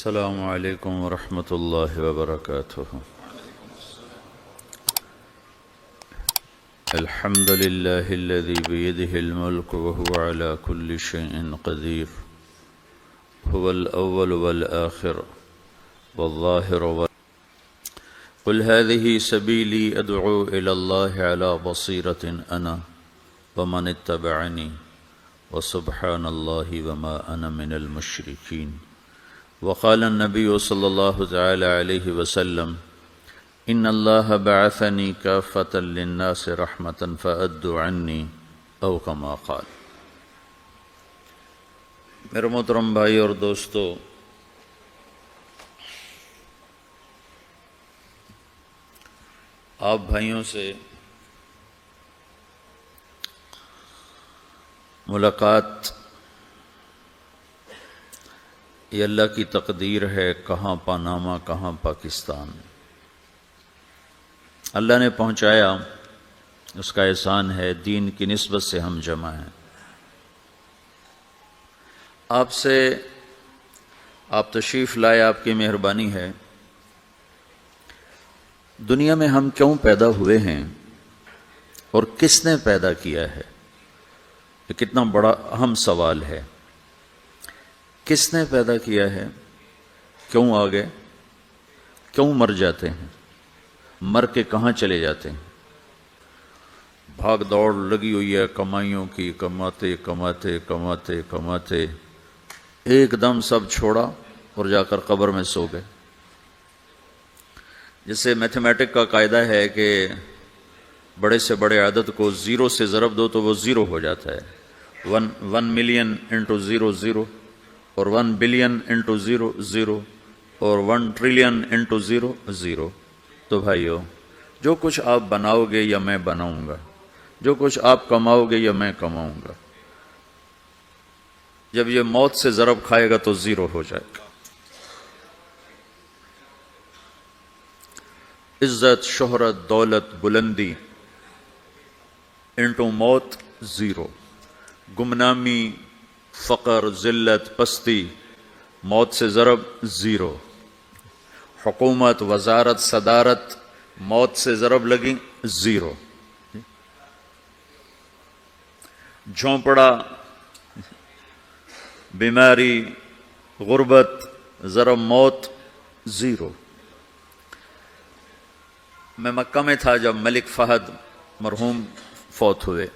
السلام علیکم ورحمۃ اللہ وبرکاتہ۔ الحمد للہ الذی بیدہ الملک وہو علی کل شیء قدیر، هو الاول والآخر والظاہر قل هذه سبیلی ادعو الی اللہ علی بصیرۃ انا ومن اتبعنی وسبحان اللہ وما انا من المشرکین۔ وقال النبی صلی اللہ تعالی علیہ وسلم ان اللہ بعثنی کافۃ للناس رحمۃ فأدوا عنی او کما قال۔ میرے محترم بھائی اور دوستو، آپ بھائیوں سے ملاقات یہ اللہ کی تقدیر ہے، کہاں پاناما کہاں پاکستان، اللہ نے پہنچایا، اس کا احسان ہے، دین کی نسبت سے ہم جمع ہیں۔ آپ تشریف لائے، آپ کی مہربانی ہے۔ دنیا میں ہم کیوں پیدا ہوئے ہیں اور کس نے پیدا کیا ہے، یہ کتنا بڑا اہم سوال ہے۔ کس نے پیدا کیا ہے، کیوں آ گئے، کیوں مر جاتے ہیں، مر کے کہاں چلے جاتے ہیں۔ بھاگ دوڑ لگی ہوئی ہے کمائیوں کی، کماتے کماتے کماتے کماتے ایک دم سب چھوڑا اور جا کر قبر میں سو گئے۔ جیسے میتھمیٹک کا قاعدہ ہے کہ بڑے سے بڑے عدد کو زیرو سے ضرب دو تو وہ زیرو ہو جاتا ہے، 1 ملین انٹو زیرو زیرو، اور 1 بلین انٹو زیرو زیرو، اور 1 ٹریلین انٹو زیرو زیرو۔ تو بھائیو، جو کچھ آپ بناؤ گے یا میں بناؤں گا، جو کچھ آپ کماؤ گے یا میں کماؤں گا، جب یہ موت سے ضرب کھائے گا تو زیرو ہو جائے گا۔ عزت، شہرت، دولت، بلندی انٹو موت زیرو، گمنامی، فقر، ذلت، پستی، موت سے ضرب زیرو، حکومت، وزارت، صدارت، موت سے ضرب لگی زیرو، جھونپڑا، بیماری، غربت، ضرب موت زیرو۔ میں مکہ میں تھا جب ملک فہد مرحوم فوت ہوئے۔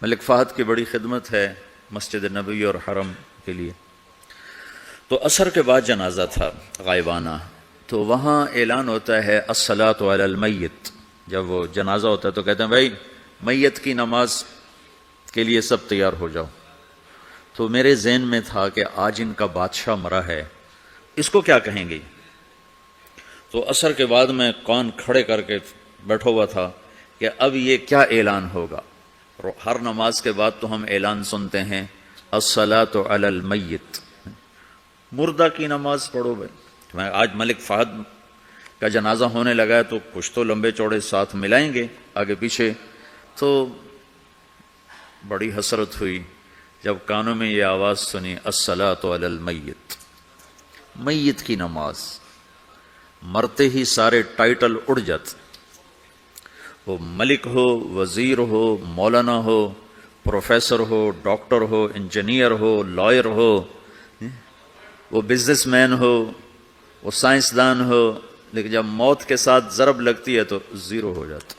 ملک فہد کی بڑی خدمت ہے مسجد نبوی اور حرم کے لیے۔ تو عصر کے بعد جنازہ تھا غائبانہ، تو وہاں اعلان ہوتا ہے الصلاۃ علی المیت۔ جب وہ جنازہ ہوتا ہے تو کہتے ہیں بھائی میت کی نماز کے لیے سب تیار ہو جاؤ۔ تو میرے ذہن میں تھا کہ آج ان کا بادشاہ مرا ہے، اس کو کیا کہیں گے۔ تو عصر کے بعد میں کان کھڑے کر کے بیٹھا ہوا تھا کہ اب یہ کیا اعلان ہوگا۔ ہر نماز کے بعد تو ہم اعلان سنتے ہیں الصلاۃ علی المیت، مردہ کی نماز پڑھو بھائی۔ آج ملک فہد کا جنازہ ہونے لگا ہے تو کچھ تو لمبے چوڑے ساتھ ملائیں گے آگے پیچھے۔ تو بڑی حسرت ہوئی جب کانوں میں یہ آواز سنی الصلاۃ علی المیت، میت کی نماز۔ مرتے ہی سارے ٹائٹل اڑ جاتے، وہ ملک ہو، وزیر ہو، مولانا ہو، پروفیسر ہو، ڈاکٹر ہو، انجینئر ہو، لائر ہو، وہ بزنس مین ہو، وہ سائنسدان ہو، لیکن جب موت کے ساتھ ضرب لگتی ہے تو زیرو ہو جاتا،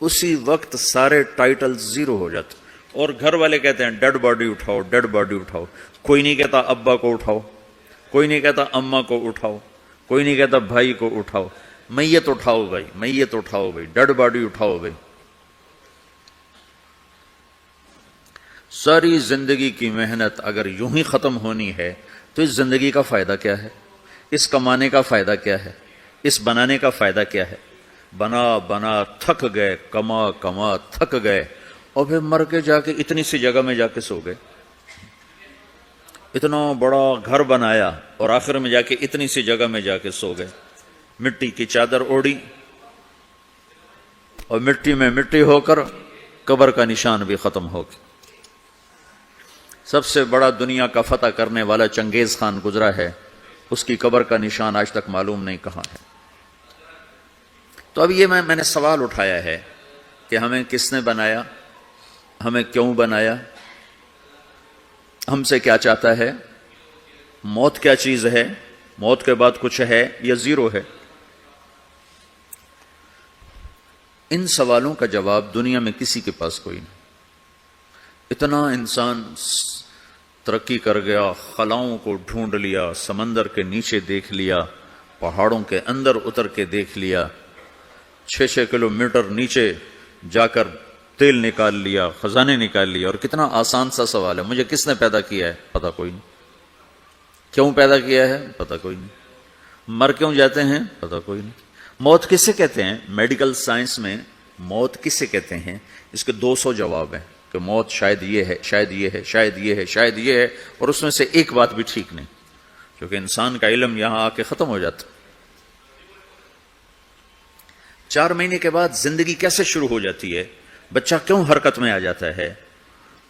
اسی وقت سارے ٹائٹل زیرو ہو جاتے۔ اور گھر والے کہتے ہیں ڈیڈ باڈی اٹھاؤ، ڈیڈ باڈی اٹھاؤ۔ کوئی نہیں کہتا ابا کو اٹھاؤ، کوئی نہیں کہتا اماں کو اٹھاؤ، کوئی نہیں کہتا بھائی کو اٹھاؤ۔ میت اٹھاؤ بھائی، میت اٹھاؤ بھائی، ڈیڈ باڈی اٹھاؤ بھائی۔ ساری زندگی کی محنت اگر یوں ہی ختم ہونی ہے تو اس زندگی کا فائدہ کیا ہے، اس کمانے کا فائدہ کیا ہے، اس بنانے کا فائدہ کیا ہے۔ بنا بنا تھک گئے، کما کما تھک گئے، اور پھر مر کے جا کے اتنی سی جگہ میں جا کے سو گئے۔ اتنا بڑا گھر بنایا اور آخر میں جا کے اتنی سی جگہ میں جا کے سو گئے۔ مٹی کی چادر اوڑی اور مٹی میں مٹی ہو کر قبر کا نشان بھی ختم ہو گیا۔ سب سے بڑا دنیا کا فتح کرنے والا چنگیز خان گزرا ہے، اس کی قبر کا نشان آج تک معلوم نہیں کہاں ہے۔ تو اب یہ میں نے سوال اٹھایا ہے کہ ہمیں کس نے بنایا، ہمیں کیوں بنایا، ہم سے کیا چاہتا ہے، موت کیا چیز ہے، موت کے بعد کچھ ہے یا زیرو ہے؟ ان سوالوں کا جواب دنیا میں کسی کے پاس کوئی نہیں۔ اتنا انسان ترقی کر گیا، خلاؤں کو ڈھونڈ لیا، سمندر کے نیچے دیکھ لیا، پہاڑوں کے اندر اتر کے دیکھ لیا، 6 کلومیٹر نیچے جا کر تیل نکال لیا، خزانے نکال لیا۔ اور کتنا آسان سا سوال ہے، مجھے کس نے پیدا کیا ہے، پتہ کوئی نہیں، کیوں پیدا کیا ہے، پتہ کوئی نہیں، مر کیوں جاتے ہیں، پتہ کوئی نہیں۔ موت کسے کہتے ہیں؟ میڈیکل سائنس میں موت کسے کہتے ہیں، اس کے 200 جواب ہیں کہ موت شاید یہ ہے، شاید یہ ہے، شاید یہ ہے، شاید یہ ہے، اور اس میں سے ایک بات بھی ٹھیک نہیں، کیونکہ انسان کا علم یہاں آ کے ختم ہو جاتا۔ 4 مہینے کے بعد زندگی کیسے شروع ہو جاتی ہے، بچہ کیوں حرکت میں آ جاتا ہے،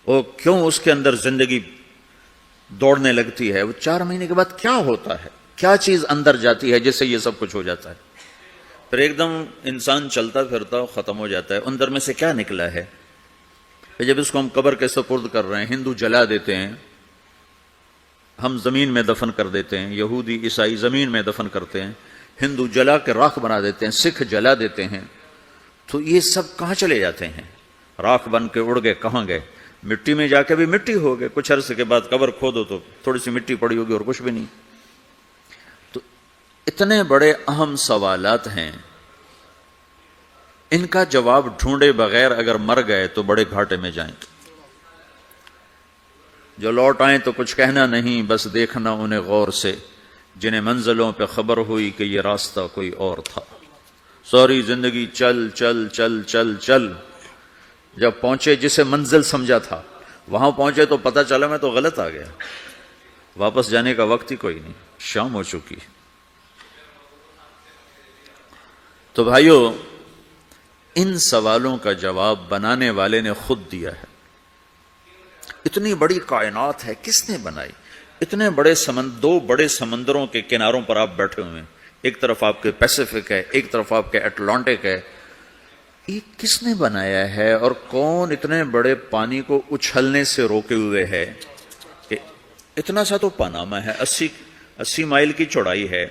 اور کیوں اس کے اندر زندگی دوڑنے لگتی ہے، وہ 4 مہینے کے بعد کیا ہوتا ہے، کیا چیز اندر جاتی ہے جس سے یہ سب کچھ ہو جاتا ہے؟ پھر ایک دم انسان چلتا پھرتا ختم ہو جاتا ہے، اندر میں سے کیا نکلا ہے؟ پھر جب اس کو ہم قبر کے سپرد کر رہے ہیں، ہندو جلا دیتے ہیں، ہم زمین میں دفن کر دیتے ہیں، یہودی عیسائی زمین میں دفن کرتے ہیں، ہندو جلا کے راکھ بنا دیتے ہیں، سکھ جلا دیتے ہیں، تو یہ سب کہاں چلے جاتے ہیں؟ راکھ بن کے اڑ گئے، کہاں گئے؟ مٹی میں جا کے بھی مٹی ہو گئے، کچھ عرصے کے بعد قبر کھودو تو تھوڑی سی مٹی پڑی ہوگی اور کچھ بھی نہیں۔ تو اتنے بڑے اہم سوالات ہیں، ان کا جواب ڈھونڈے بغیر اگر مر گئے تو بڑے گھاٹے میں جائیں گے۔ جو لوٹ آئیں تو کچھ کہنا نہیں، بس دیکھنا انہیں غور سے، جنہیں منزلوں پہ خبر ہوئی کہ یہ راستہ کوئی اور تھا۔ ساری زندگی چل چل چل چل چل، جب پہنچے جسے منزل سمجھا تھا وہاں پہنچے تو پتہ چلا میں تو غلط آ گیا، واپس جانے کا وقت ہی کوئی نہیں، شام ہو چکی۔ تو بھائیو، ان سوالوں کا جواب بنانے والے نے خود دیا ہے۔ اتنی بڑی کائنات ہے، کس نے بنائی؟ اتنے بڑے دو بڑے سمندروں کے کناروں پر آپ بیٹھے ہوئے ہیں، ایک طرف آپ کے پیسیفک ہے، ایک طرف آپ کے اٹلانٹک ہے، یہ کس نے بنایا ہے؟ اور کون اتنے بڑے پانی کو اچھلنے سے روکے ہوئے ہے کہ اتنا سا تو پاناما ہے، 80 مائل کی چوڑائی ہے،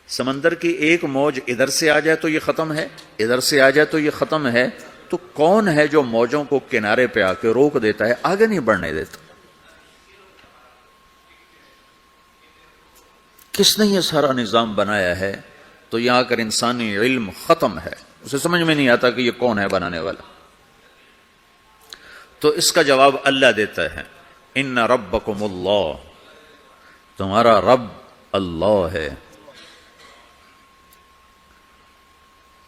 سمندر کی ایک موج ادھر سے آ جائے تو یہ ختم ہے، ادھر سے آ جائے تو یہ ختم ہے، تو کون ہے جو موجوں کو کنارے پہ آ کے روک دیتا ہے، آگے نہیں بڑھنے دیتا؟ کس نے یہ سارا نظام بنایا ہے؟ تو یہاں کر انسانی علم ختم ہے، اسے سمجھ میں نہیں آتا کہ یہ کون ہے بنانے والا۔ تو اس کا جواب اللہ دیتا ہے، ان ربکم اللہ، تمہارا رب اللہ ہے،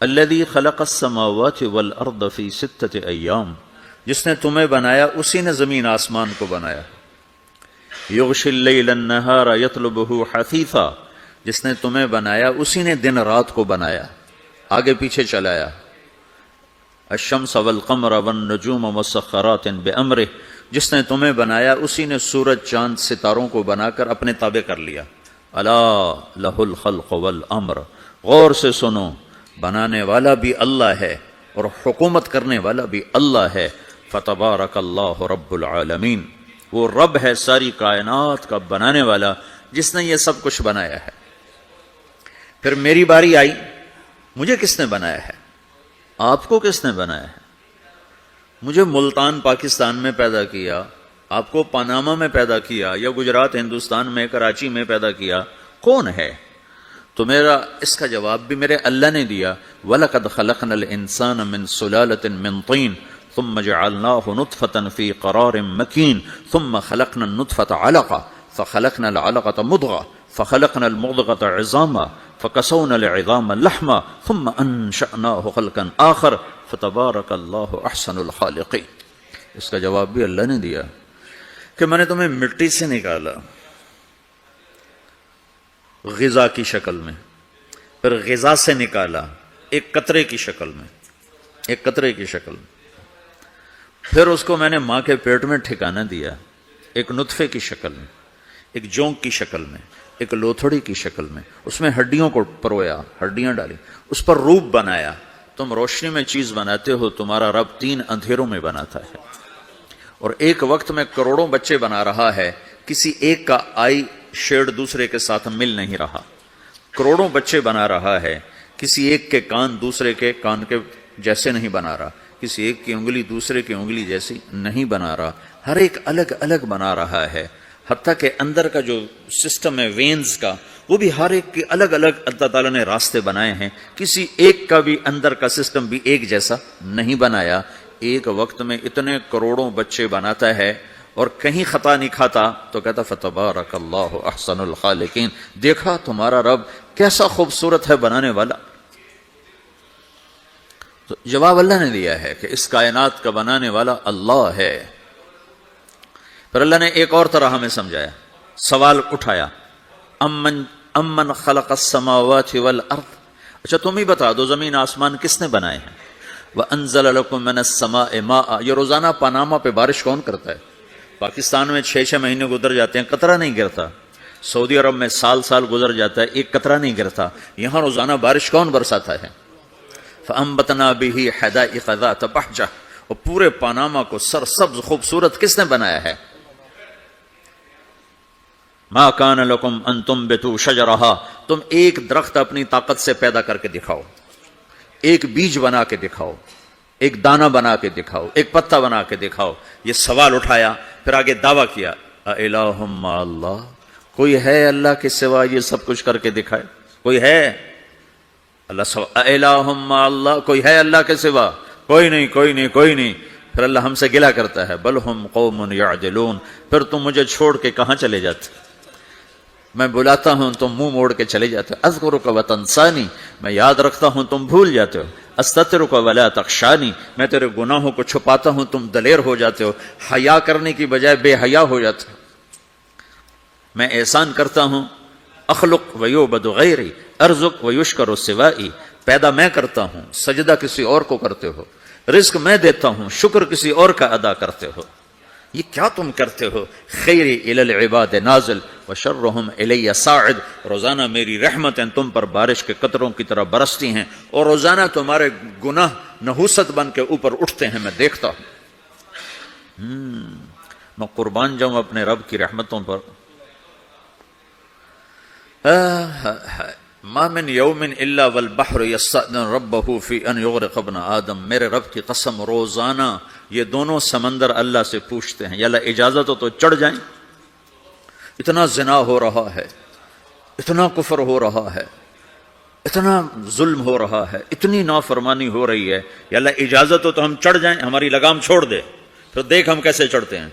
الذی خلق السماوات والارض فی 6 ایام، جس نے تمہیں بنایا اسی نے زمین آسمان کو بنایا، یغشی اللیل النہار یطلبہ حثیثا، جس نے تمہیں بنایا اسی نے دن رات کو بنایا، آگے پیچھے چلایا، الشمس والقمر والنجوم مسخرات بامرہ، جس نے تمہیں بنایا اسی نے سورج چاند ستاروں کو بنا کر اپنے تابع کر لیا، الا لہ الخلق والامر، غور سے سنو، بنانے والا بھی اللہ ہے اور حکومت کرنے والا بھی اللہ ہے، فتبارک اللہ رب العالمین، وہ رب ہے ساری کائنات کا بنانے والا جس نے یہ سب کچھ بنایا ہے۔ پھر میری باری آئی، مجھے کس نے بنایا ہے؟ آپ کو کس نے بنایا ہے؟ مجھے ملتان پاکستان میں پیدا کیا، آپ کو پاناما میں پیدا کیا، یا گجرات ہندوستان میں کراچی میں پیدا کیا، کون ہے؟ تو میرا اس کا جواب بھی میرے اللہ نے دیا، وَلَقَدْ خَلَقْنَا الْإِنسَانَ مِنْ سُلَالَةٍ مِنْ طِينٍ ثُمَّ جَعَلْنَاهُ نُطْفَةً فِي قَرَارٍ مَكِينٍ ثُمَّ خَلَقْنَا النُّطْفَةَ عَلَقَةً فَخَلَقْنَا الْعَلَقَةَ مُضْغَةً فَخَلَقْنَا الْمُضْغَةَ عِظَامًا فَكَسَوْنَا الْعِظَامَ لَحْمًا ثُمَّ أَنشَأْنَاهُ خَلْقًا آخَرَ فَتَبَارَكَ اللَّهُ أَحْسَنُ الْخَالِقِينَ۔ اس کا جواب بھی اللہ نے دیا کہ میں نے تمہیں مٹی سے نکالا غذا کی شکل میں، پھر غذا سے نکالا ایک قطرے کی شکل میں، ایک قطرے کی شکل میں، پھر اس کو میں نے ماں کے پیٹ میں ٹھکانہ دیا ایک نطفے کی شکل میں، ایک جونک کی شکل میں، ایک لوتھڑی کی شکل میں، اس میں ہڈیوں کو پرویا، ہڈیاں ڈالی، اس پر روپ بنایا. تم روشنی میں چیز بناتے ہو، تمہارا رب 3 اندھیروں میں بناتا ہے. اور ایک وقت میں کروڑوں بچے بنا رہا ہے، کسی ایک کا آئی شیڈ دوسرے کے ساتھ مل نہیں رہا. کروڑوں بچے بنا رہا ہے، کسی ایک کے کان دوسرے کے کان کے جیسے نہیں بنا رہا، کسی ایک کی انگلی دوسرے کی انگلی جیسی نہیں بنا رہا، ہر ایک الگ الگ بنا رہا ہے. حتیٰ کہ اندر کا جو سسٹم ہے وینز کا، وہ بھی ہر ایک کے الگ الگ اللہ تعالیٰ نے راستے بنائے ہیں. کسی ایک کا بھی اندر کا سسٹم بھی ایک جیسا نہیں بنایا. ایک وقت میں اتنے کروڑوں بچے بناتا ہے اور کہیں خطا نہیں کھاتا تو کہتا فتبارک اللہ احسن الخالقین. دیکھا تمہارا رب کیسا خوبصورت ہے بنانے والا. تو جواب اللہ نے دیا ہے کہ اس کائنات کا بنانے والا اللہ ہے. پھر اللہ نے ایک اور طرح ہمیں سمجھایا، سوال اٹھایا، امن خلق السماوات والارض، اچھا تم ہی بتا دو زمین آسمان کس نے بنائے ہیں. وانزل لکم من السماء ماء، یہ روزانہ پاناما پہ بارش کون کرتا ہے؟ پاکستان میں 6 مہینے گزر جاتے ہیں، قطرہ نہیں گرتا. سعودی عرب میں سال گزر جاتا ہے، ایک قطرہ نہیں گرتا. یہاں روزانہ بارش کون برساتا ہے؟ فانبتنا به حدائق ذات بہجہ، اور پورے پاناما کو سرسبز خوبصورت کس نے بنایا ہے؟ ما کان لکم ان تنبتوا شجرہا، تم ایک درخت اپنی طاقت سے پیدا کر کے دکھاؤ، ایک بیج بنا کے دکھاؤ، ایک دانہ بنا کے دکھاؤ، ایک پتا بنا کے دکھاؤ. یہ سوال اٹھایا، پھر آگے دعویٰ کیا، اِلٰہٌ مع اللہ، کوئی ہے اللہ کے سوا یہ سب کچھ کر کے دکھائے؟ کوئی ہے؟ اللہ اِلٰہٌ مع اللہ، کوئی ہے اللہ کے سوا؟ کوئی نہیں، کوئی نہیں، کوئی نہیں. پھر اللہ ہم سے گلہ کرتا ہے، بل ہم قوم یعدلون، پھر تم مجھے چھوڑ کے کہاں چلے جاتے؟ میں بلاتا ہوں تم منہ موڑ کے چلے جاتے ہو. اذکرک وتنسانی، میں یاد رکھتا ہوں تم بھول جاتے ہو. استترک ولا تخشانی، میں تیرے گناہوں کو چھپاتا ہوں تم دلیر ہو جاتے ہو، حیا کرنے کی بجائے بے حیا ہو جاتے ہو. میں احسان کرتا ہوں، اخلق ویعبد غیری ارزق ویشکر سوائی، پیدا میں کرتا ہوں، سجدہ کسی اور کو کرتے ہو، رزق میں دیتا ہوں، شکر کسی اور کا ادا کرتے ہو. یہ کیا تم کرتے ہو؟ خیری الی العباد نازل وشرہم الی صاعد، روزانہ میری رحمتیں تم پر بارش کے قطروں کی طرح برستی ہیں اور روزانہ تمہارے گناہ نحوست بن کے اوپر اٹھتے ہیں، میں دیکھتا ہوں. میں قربان جاؤں اپنے رب کی رحمتوں پر. ما من یوم الا والبحر یستأذن ربہ فی ان یغرق ابن آدم، میرے رب کی قسم روزانہ یہ دونوں سمندر اللہ سے پوچھتے ہیں، یا اللہ اجازت ہو تو چڑھ جائیں، اتنا زنا ہو رہا ہے، اتنا کفر ہو رہا ہے، اتنا ظلم ہو رہا ہے، اتنی نافرمانی ہو رہی ہے، یا اللہ اجازت ہو تو ہم چڑھ جائیں، ہماری لگام چھوڑ دے، پھر دیکھ ہم کیسے چڑھتے ہیں.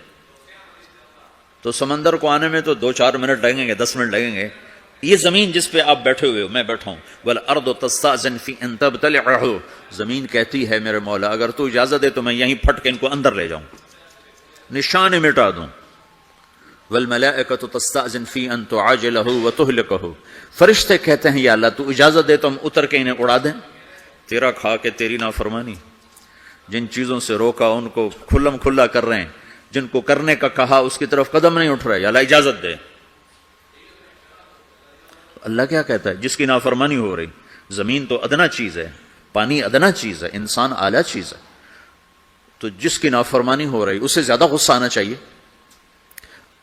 تو سمندر کو آنے میں تو 2-4 منٹ لگیں گے، 10 منٹ لگیں گے. یہ زمین جس پہ آپ بیٹھے ہوئے ہو، میں بیٹھا ہوں، والارض تستأذن فی ان تبتلعہ، زمین کہتی ہے میرے مولا اگر تو اجازت دے تو میں یہیں پھٹ کے ان کو اندر لے جاؤں، نشان مٹا دوں. والملائکۃ تستأذن فی ان تعاجلہ وتہلکہ، فرشتے کہتے ہیں یا اللہ تو اجازت دے تو ہم اتر کے انہیں اڑا دیں. تیرا کھا کے تیری نافرمانی، جن چیزوں سے روکا ان کو کھلم کھلا کر رہے ہیں، جن کو کرنے کا کہا اس کی طرف قدم نہیں اٹھ رہا ہے، یا اللہ اجازت دے. اللہ کیا کہتا ہے؟ جس کی نافرمانی ہو رہی، زمین تو ادنا چیز ہے، پانی ادنا چیز ہے، انسان اعلیٰ چیز ہے، تو جس کی نافرمانی ہو رہی اسے زیادہ غصہ آنا چاہیے.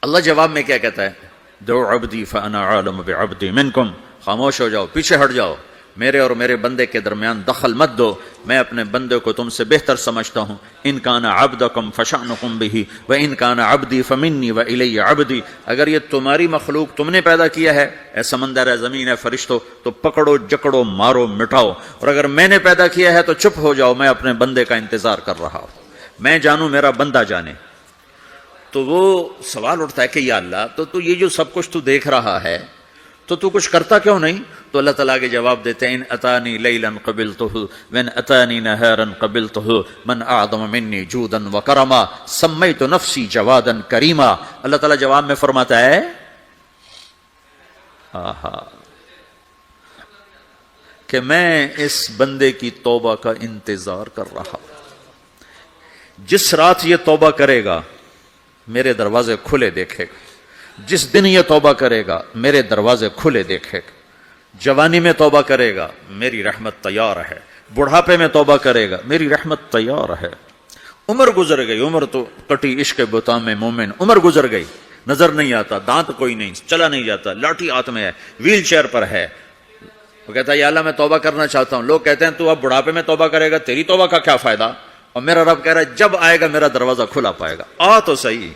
اللہ جواب میں کیا کہتا ہے؟ دعو عبدی فانا عالم بعبدی منکم، خاموش ہو جاؤ، پیچھے ہٹ جاؤ، میرے اور میرے بندے کے درمیان دخل مت دو، میں اپنے بندے کو تم سے بہتر سمجھتا ہوں. ان کان عبدکم فشأنکم بہ وان کان عبدی فمنی والی عبدی، اگر یہ تمہاری مخلوق تم نے پیدا کیا ہے، اے سمندر ہے، زمین ہے، فرشتوں، تو پکڑو جکڑو مارو مٹاؤ، اور اگر میں نے پیدا کیا ہے تو چپ ہو جاؤ، میں اپنے بندے کا انتظار کر رہا ہوں، میں جانوں میرا بندہ جانے. تو وہ سوال اٹھتا ہے کہ یا اللہ تو یہ جو سب کچھ تو دیکھ رہا ہے تو کچھ کرتا کیوں نہیں؟ تو اللہ تعالیٰ کے جواب دیتے ہیں، ان اتانی لیلا قبلتہ وان اتانی نہارا قبلتہ من اعظم منی جودا وکرما سمیت نفسی جوادا کریما. اللہ تعالیٰ جواب میں فرماتا ہے کہ میں اس بندے کی توبہ کا انتظار کر رہا ہوں. جس رات یہ توبہ کرے گا میرے دروازے کھلے دیکھے گا، جس دن یہ توبہ کرے گا میرے دروازے کھلے دیکھے گا. جوانی میں توبہ کرے گا میری رحمت تیار ہے. بڑھاپے میں توبہ کرے گا میری رحمت تیار ہے. عمر گزر گئی, عمر تو کٹی عشق بتا میں مومن, عمر گزر گئی, نظر نہیں آتا, دانت کوئی نہیں, چلا نہیں جاتا, لاٹھی ہاتھ میں ہے, ویل چیئر پر ہے. وہ کہتا ہے یا اللہ میں توبہ کرنا چاہتا ہوں. لوگ کہتے ہیں تو اب بڑھاپے میں توبہ کرے گا, تیری توبہ کا کیا فائدہ؟ اور میرا رب کہہ رہا ہے جب آئے گا میرا دروازہ کھلا پائے گا. آ تو صحیح.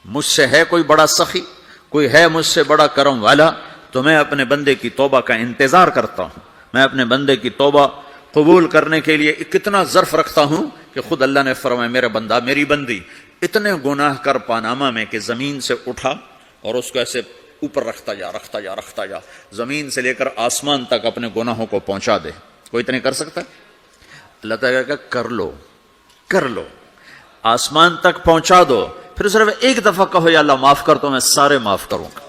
مجھ سے ہے کوئی بڑا سخی, کوئی ہے مجھ سے بڑا کرم والا, تو میں اپنے بندے کی توبہ کا انتظار کرتا ہوں. میں اپنے بندے کی توبہ قبول کرنے کے لیے کتنا ظرف رکھتا ہوں کہ خود اللہ نے فرمایا میرا بندہ میری بندی اتنے گناہ کر پاناما میں کہ زمین سے اٹھا اور اس کو ایسے اوپر رکھتا جا, زمین سے لے کر آسمان تک اپنے گناہوں کو پہنچا دے. کوئی اتنے کر سکتا ہے؟ اللہ تعالیٰ کہ کر لو, آسمان تک پہنچا دو. پھر صرف ایک دفعہ کہو یا اللہ معاف کر, تو میں سارے معاف کروں گا,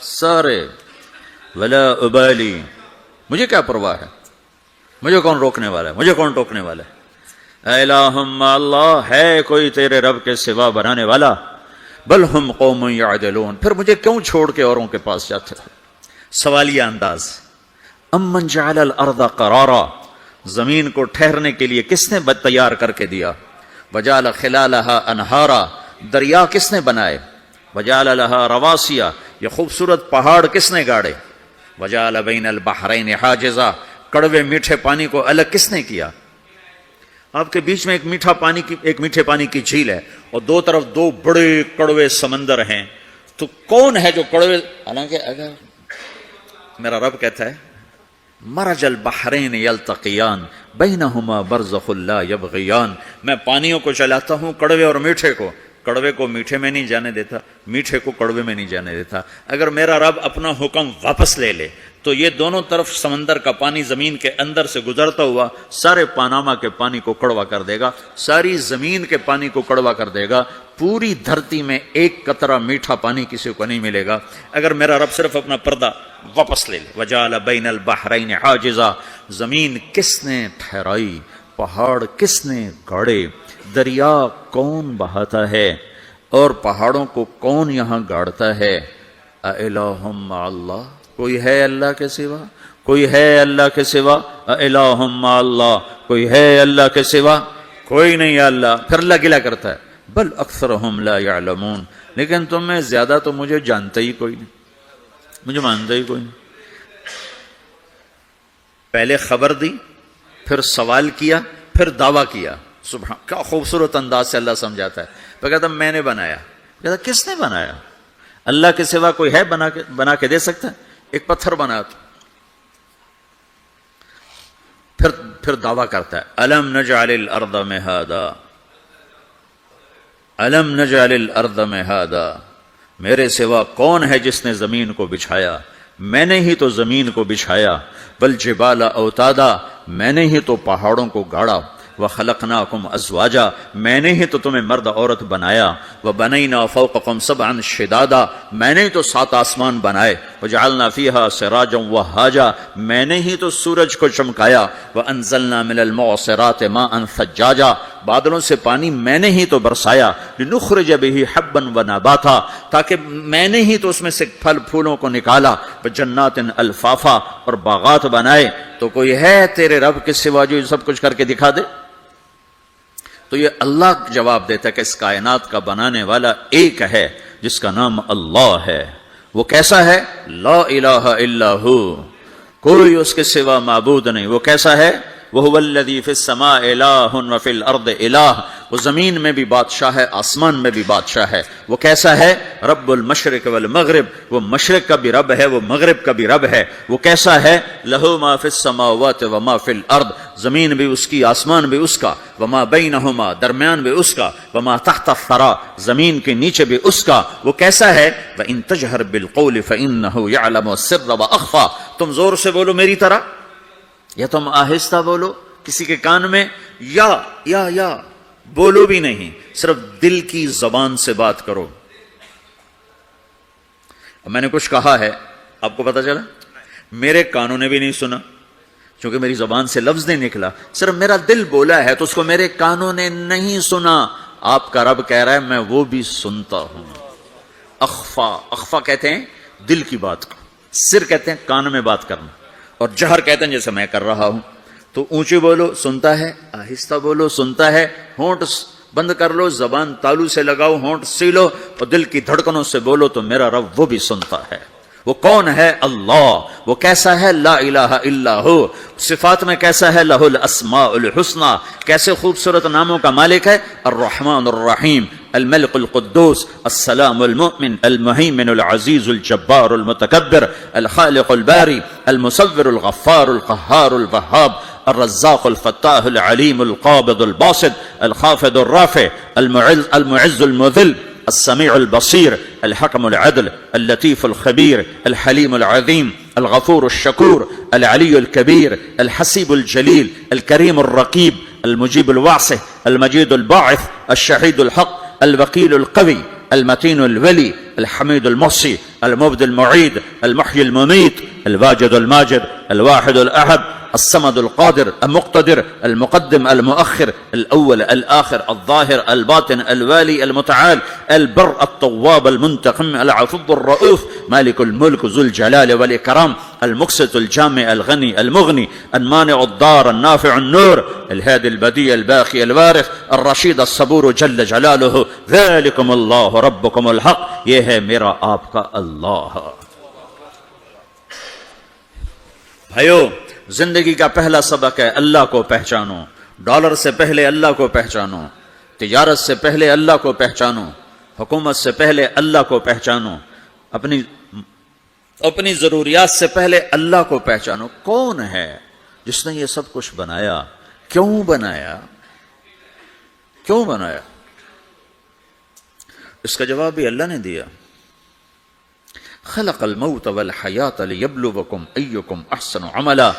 سارے. ولا ابالی, مجھے کیا پرواہ ہے, مجھے کون روکنے والا ہے, مجھے کون ٹوکنے والا ہے. اے الہم اللہ, ہے کوئی تیرے رب کے سوا بنانے والا؟ بل ہم قوم یعدلون, پھر مجھے کیوں چھوڑ کے اوروں کے پاس جاتے ہو؟ سوالیہ انداز. امن جعل الارض قرارا, زمین کو ٹھہرنے کے لیے کس نے تیار کر کے دیا؟ وجعل خلالها انہارا, دریا کس نے بنائے؟ وجعل لها رواسیا, یہ خوبصورت پہاڑ کس نے گاڑے؟ وجعل بین البحرین حاجزا, کڑوے میٹھے پانی کو الگ کس نے کیا؟ آپ کے بیچ میں ایک میٹھے پانی کی جھیل ہے اور دو طرف دو بڑے کڑوے سمندر ہیں, تو کون ہے جو کڑوے؟ حالانکہ اگر میرا رب کہتا ہے مرج البحرین یلتقیان بینہما برزخ لا یبغیان, میں پانیوں کو چلاتا ہوں, کڑوے اور میٹھے کو, کڑوے کو میٹھے میں نہیں جانے دیتا, میٹھے کو کڑوے میں نہیں جانے دیتا. اگر میرا رب اپنا حکم واپس لے لے تو یہ دونوں طرف سمندر کا پانی زمین کے اندر سے گزرتا ہوا سارے پاناما کے پانی کو کڑوا کر دے گا, ساری زمین کے پانی کو کڑوا کر دے گا. پوری دھرتی میں ایک قطرہ میٹھا پانی کسی کو نہیں ملے گا اگر میرا رب صرف اپنا پردہ واپس لے لے. وجعل بین البحرین حاجزا, زمین کس نے ٹھہرائی, پہاڑ کس نے گاڑے, دریا کون بہاتا ہے اور پہاڑوں کو کون یہاں گاڑتا ہے؟ اِلَٰهٌ مَّعَ اللَّهِ, کوئی ہے اللہ کے سوا, کوئی ہے اللہ کے سوا؟ اِلَٰهٌ مَّعَ اللَّهِ, کوئی ہے اللہ کے سوا؟ کوئی نہیں ہے اللہ. پھر اللہ گلہ کرتا ہے بل اکثرهم لا يعلمون, لیکن تم میں زیادہ تو مجھے جانتے ہی کوئی نہیں, مجھے مانتے ہی کوئی نہیں. پہلے خبر دی, پھر سوال کیا, پھر دعویٰ کیا. سبحان, کیا خوبصورت انداز سے اللہ سمجھاتا ہے. تو کہتا میں نے بنایا. کہتا کس نے بنایا؟ اللہ کے سوا کوئی ہے بنا کے دے سکتا ہے؟ ایک پتھر بنا تو پھر دعویٰ کرتا ہے الم نجعل الارض مہادا, الم نجعل الارض مہادا, میرے سوا کون ہے جس نے زمین کو بچھایا؟ میں نے ہی تو زمین کو بچھایا. والجبال اوتادا, میں نے ہی تو پہاڑوں کو گاڑا. وخلقناکم ازواجا, میں نے ہی تو تمہیں مرد عورت بنایا. وبنینا فوقکم سبعا شدادا, میں نے ہی تو 7 آسمان بنائے. وجعلنا فیہا سراجا وہاجا, میں نے ہی تو سورج کو چمکایا. وانزلنا من المعصرات ماء ثجاجا, بادلوں سے پانی میں نے ہی تو برسایا. لنخرج به حبا ونباتا, تاکہ میں نے ہی تو اس میں سے پھل پھولوں کو نکالا. وجنات الفافا, اور باغات بنائے. تو کوئی ہے تیرے رب کے سوا جو سب کچھ کر کے دکھا دے؟ تو یہ اللہ جواب دیتا ہے کہ اس کائنات کا بنانے والا ایک ہے جس کا نام اللہ ہے. وہ کیسا ہے؟ لا الہ الا ہو, کوئی اس کے سوا معبود نہیں. وہ کیسا ہے؟ وَهُوَ الَّذِي فِي السَّمَاءِ إِلَٰهٌ وَفِي الْأَرْضِ إِلَٰهٌ, وہ زمین میں بھی بادشاہ ہے, آسمان میں بھی بادشاہ ہے. وہ کیسا ہے؟ رب المشرق والمغرب, وہ مشرق کا بھی رب ہے, وہ مغرب کا بھی رب ہے. وہ کیسا ہے؟ لَهُ مَا فِي السَّمَاوَاتِ وَمَا فِي الْأَرْضِ, زمین بھی اس کی, آسمان بھی اس کا. وَمَا بَيْنَهُمَا, درمیان بھی اس کا. وَمَا تَحْتَ الثَّرَىٰ, زمین کے نیچے بھی اس کا. وہ کیسا ہے؟ وَإِن تَجْهَرْ بِالْقَوْلِ فَإِنَّهُ يَعْلَمُ السِّرَّ وَأَخْفَىٰ, تم زور سے بولو میری طرح, یا تم آہستہ بولو کسی کے کان میں, یا بولو بھی نہیں, صرف دل کی زبان سے بات کرو. میں نے کچھ کہا ہے, آپ کو پتا چلا, میرے کانوں نے بھی نہیں سنا چونکہ میری زبان سے لفظ نہیں نکلا, صرف میرا دل بولا ہے تو اس کو میرے کانوں نے نہیں سنا. آپ کا رب کہہ رہا ہے میں وہ بھی سنتا ہوں. اخفا، اخفا کہتے ہیں دل کی بات کو، سر کہتے ہیں کان میں بات کرنا، اور جہر کہتے ہیں جیسے میں کر رہا ہوں. تو اونچی بولو سنتا ہے، آہستہ بولو سنتا ہے، ہونٹ بند کر لو، زبان تالو سے لگاؤ، ہونٹ سیلو اور دل کی دھڑکنوں سے بولو تو میرا رب وہ بھی سنتا ہے. وہ کون ہے؟ اللہ. وہ کیسا ہے؟ لا الہ الا ہو. صفات میں کیسا ہے؟ لہ الاسماء الحسنی. کیسے خوبصورت ناموں کا مالک ہے؟ الرحمن الرحیم، الملک القدوس، السلام المؤمن، المہیمن العزیز الجبار المتکبر، الخالق الباری، المصور الغفار القہار الوہاب، الرزاق الفتاح العلیم القابض الباسط، الخافض الرافع، المعز المذل، السميع البصير، الحكم العدل، اللطيف الخبير، الحليم العظيم، الغفور الشكور، العلي الكبير، الحسيب الجليل، الكريم الرقيب، المجيب الواسع، المجيد الباعث، الشهيد الحق، الوكيل القوي، المتين الولي، الحميد المحصي، المبدي المعيد، المحيي المميت، الواجد الماجد، الواحد الأحد، الصمد القادر المقتدر، المقدم المؤخر، الأول الآخر، الظاهر الباطن، الوالي المتعال، البر التواب المنتقم، العفو الرؤوف، مالك الملك ذو الجلال والإكرام، المقسط الجامع الغني المغني، المانع الضار النافع النور، الهادي البديع الباقي الوارث، الرشيد الصبور جل جلاله. ذلكم الله ربكم الحق. یہ ہے میرا آپ کا اللہ. بھائیو، زندگی کا پہلا سبق ہے اللہ کو پہچانو. ڈالر سے پہلے اللہ کو پہچانو، تجارت سے پہلے اللہ کو پہچانو، حکومت سے پہلے اللہ کو پہچانو، اپنی ضروریات سے پہلے اللہ کو پہچانو. کون ہے جس نے یہ سب کچھ بنایا؟ کیوں بنایا؟ کیوں بنایا؟ اس کا جواب بھی اللہ نے دیا. خلق الموت والحیات لیبلوکم ایکم احسن عملا.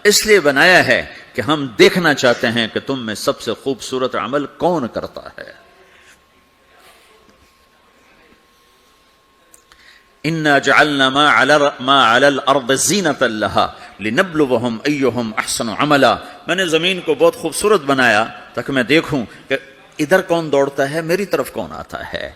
اس لیے بنایا ہے کہ ہم دیکھنا چاہتے ہیں کہ تم میں سب سے خوبصورت عمل کون کرتا ہے. انا جعلنا ما علی الارض زینۃ لها لنبلوہم ایہم احسن عملا. میں نے زمین کو بہت خوبصورت بنایا تاکہ میں دیکھوں کہ ادھر کون دوڑتا ہے، میری طرف کون آتا ہے،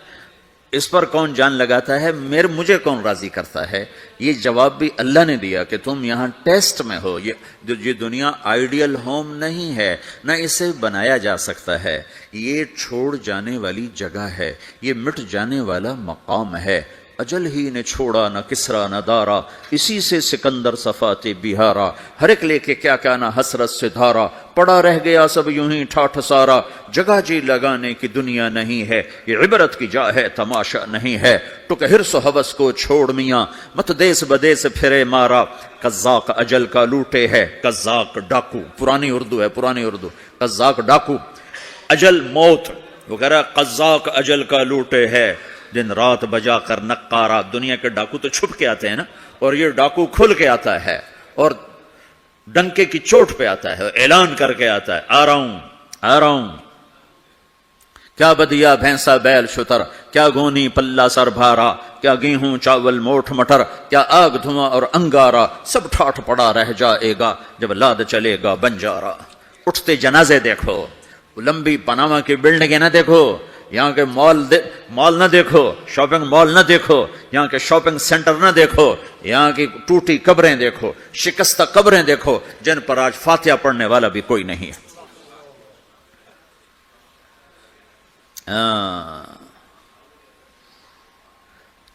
اس پر کون جان لگاتا ہے، مجھے کون راضی کرتا ہے. یہ جواب بھی اللہ نے دیا کہ تم یہاں ٹیسٹ میں ہو. یہ دنیا آئیڈیل ہوم نہیں ہے، نہ اسے بنایا جا سکتا ہے. یہ چھوڑ جانے والی جگہ ہے، یہ مٹ جانے والا مقام ہے. اجل ہی نے چھوڑا نہ کسرا نہ دارا، اسی سے سکندر صفات بہارا. ہر ایک لے کے کیا کیا نہ حسرت سے دھارا، پڑا رہ گیا سب یوں ہی ٹھاٹھ سارا. جگہ جی لگانے کی دنیا نہیں ہے، یہ عبرت کی جا ہے تماشا نہیں ہے. ٹک حرص و حوث کو چھوڑ میاں، مت دیس بدیس پھرے مارا. قزاق اجل کا لوٹے ہے، قزاق ڈاکو. پرانی اردو ہے، پرانی اردو. قزاق ڈاکو، اجل موت. وہ کہہ رہا قزاق اجل کا لوٹے ہے، دن رات بجا کر نقارا. دنیا کے ڈاکو تو چھپ کے آتے ہیں نا، اور یہ ڈاکو کھل کے آتا ہے اور ڈنکے کی چوٹ پہ آتا ہے، اعلان کر کے آتا ہے آ رہا ہوں آ رہا ہوں. کیا بدیا بھینسا بیل شتر، کیا گونی پلہ سر بھارا، کیا گیہوں چاول موٹھ مٹر، کیا آگ دھواں اور انگارا. سب ٹھاٹھ پڑا رہ جائے گا جب لاد چلے گا بنجارا. اٹھتے جنازے دیکھو، لمبی پاناما کی بلڈنگیں نہ دیکھو، یہاں کے مال نہ دیکھو، شاپنگ مال نہ دیکھو، یہاں کے شاپنگ سینٹر نہ دیکھو، یہاں کی ٹوٹی قبریں دیکھو، شکستہ قبریں دیکھو جن پر آج فاتحہ پڑھنے والا بھی کوئی نہیں ہے.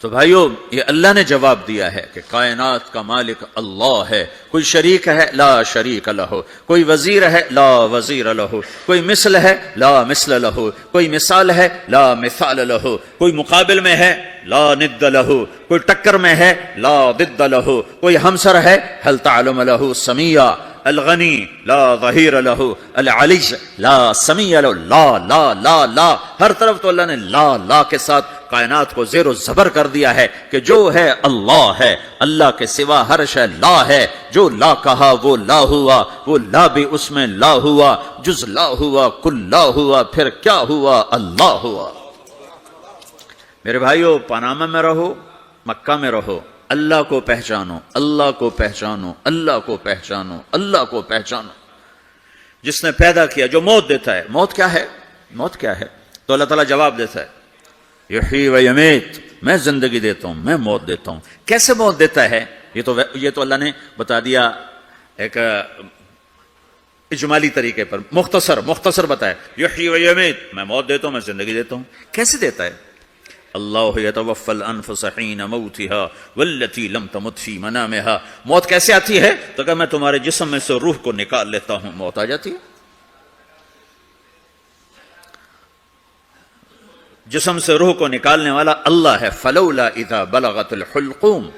تو بھائیو، یہ اللہ نے جواب دیا ہے کہ کائنات کا مالک اللہ ہے. کوئی شریک ہے؟ لا شریک لہ. کوئی وزیر ہے؟ لا وزیر لہ. کوئی مثل ہے؟ لا مثل لہ. کوئی مثال ہے؟ لا مثال لہ. کوئی مقابل میں ہے؟ لا ند لہ. کوئی ٹکر میں ہے؟ لا ضد لہ. کوئی ہمسر ہے؟ هل تعلم لہ سمیہ. الغنی لا ظہیر لہ، العلی لا سمیع لہ. لا لا لا لا، ہر طرف تو اللہ نے لا لا کے ساتھ کائنات کو زیر و زبر کر دیا ہے کہ جو ہے اللہ ہے، اللہ کے سوا ہر شے لا ہے. جو لا کہا وہ لا ہوا، وہ لا بھی اس میں لا ہوا. جز لا ہوا کل لا ہوا، پھر کیا ہوا؟ اللہ ہوا. میرے بھائیو، پاناما میں رہو، مکہ میں رہو، اللہ کو پہچانو، اللہ کو پہچانو، اللہ کو پہچانو، اللہ کو پہچانو. جس نے پیدا کیا، جو موت دیتا ہے. موت کیا ہے؟ موت کیا ہے؟ تو اللہ تعالیٰ جواب دیتا ہے یحیی و یمیت، میں زندگی دیتا ہوں، میں موت دیتا ہوں۔ کیسے موت دیتا ہے یہ تو اللہ نے بتا دیا ایک اجمالی طریقے پر، مختصر بتایا یحیی و یمیت، میں موت دیتا ہوں، میں زندگی دیتا ہوں۔ کیسے دیتا ہے؟ اللہ یتوفی الانفس حین موتها والتی لم تمت فی منامها۔ موت کیسے آتی ہے؟ تو کہ میں تمہارے جسم میں سے روح کو نکال لیتا ہوں، موت آ جاتی ہے۔ جسم سے روح کو نکالنے والا اللہ ہے۔ فلولا اذا بلغت الحلقوم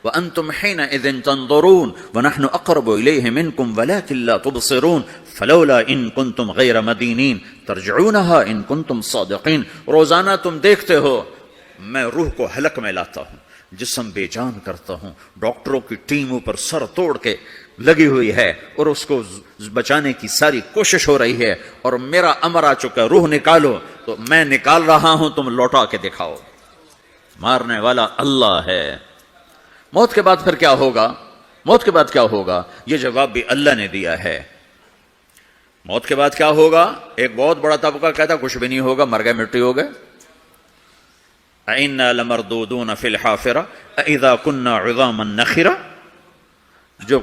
وانتم حينئذ تنظرون ونحن اقرب اليه منكم ولكن لا تبصرون فلولا ان كنتم غير مدينين ترجعونها ان كنتم صادقين۔ روزانہ تم دیکھتے ہو میں روح کو حلق میں لاتا ہوں، جسم بے جان کرتا ہوں، ڈاکٹروں کی ٹیم اوپر سر توڑ کے لگی ہوئی ہے اور اس کو بچانے کی ساری کوشش ہو رہی ہے، اور میرا امر آ چکا روح نکالو، تو میں نکال رہا ہوں، تم لوٹا کے دکھاؤ۔ مارنے والا اللہ ہے۔ موت کے بعد پھر کیا ہوگا؟ موت کے بعد کیا ہوگا؟ یہ جواب بھی اللہ نے دیا ہے۔ موت کے بعد کیا ہوگا؟ ایک بہت بڑا طبقہ کہتا کچھ بھی نہیں ہوگا، مر گئے، مٹی ہو گئے۔ اِنَّا لَمَرْدُودُونَ فِي الْحَافِرَةِ أَإِذَا كُنَّا عِظَامًا نَخِرَةً۔ جو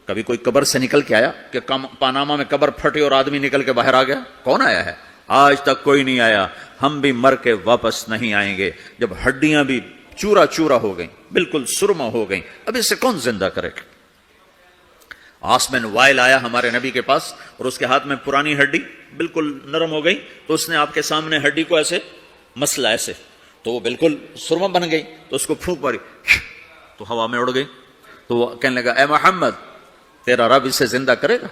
کبھی کوئی قبر سے نکل کے آیا کہ پاناما میں قبر پھٹی اور آدمی نکل کے باہر آ گیا؟ کون آیا ہے؟ آج تک کوئی نہیں آیا۔ ہم بھی مر کے واپس نہیں آئیں گے۔ جب ہڈیاں بھی چورا چورا ہو گئیں، بالکل سرما ہو گئیں، اب اسے کون زندہ کرے گا؟ عاص بن وائل آیا ہمارے نبی کے پاس اور اس کے ہاتھ میں پرانی ہڈی بالکل نرم ہو گئی، تو اس نے آپ کے سامنے ہڈی کو ایسے مسلا ایسے، تو وہ بالکل سرما بن گئی، تو اس کو پھونک ماری تو ہوا میں اڑ گئی۔ تو وہ کہنے لگا اے محمد تیرا رب اسے زندہ کرے گا؟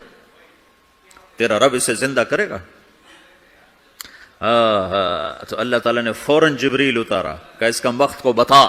تیرا رب اسے زندہ کرے گا؟ تو اللہ تعالیٰ نے فوراً جبریل اتارا کہ اس کا وقت کو بتا۔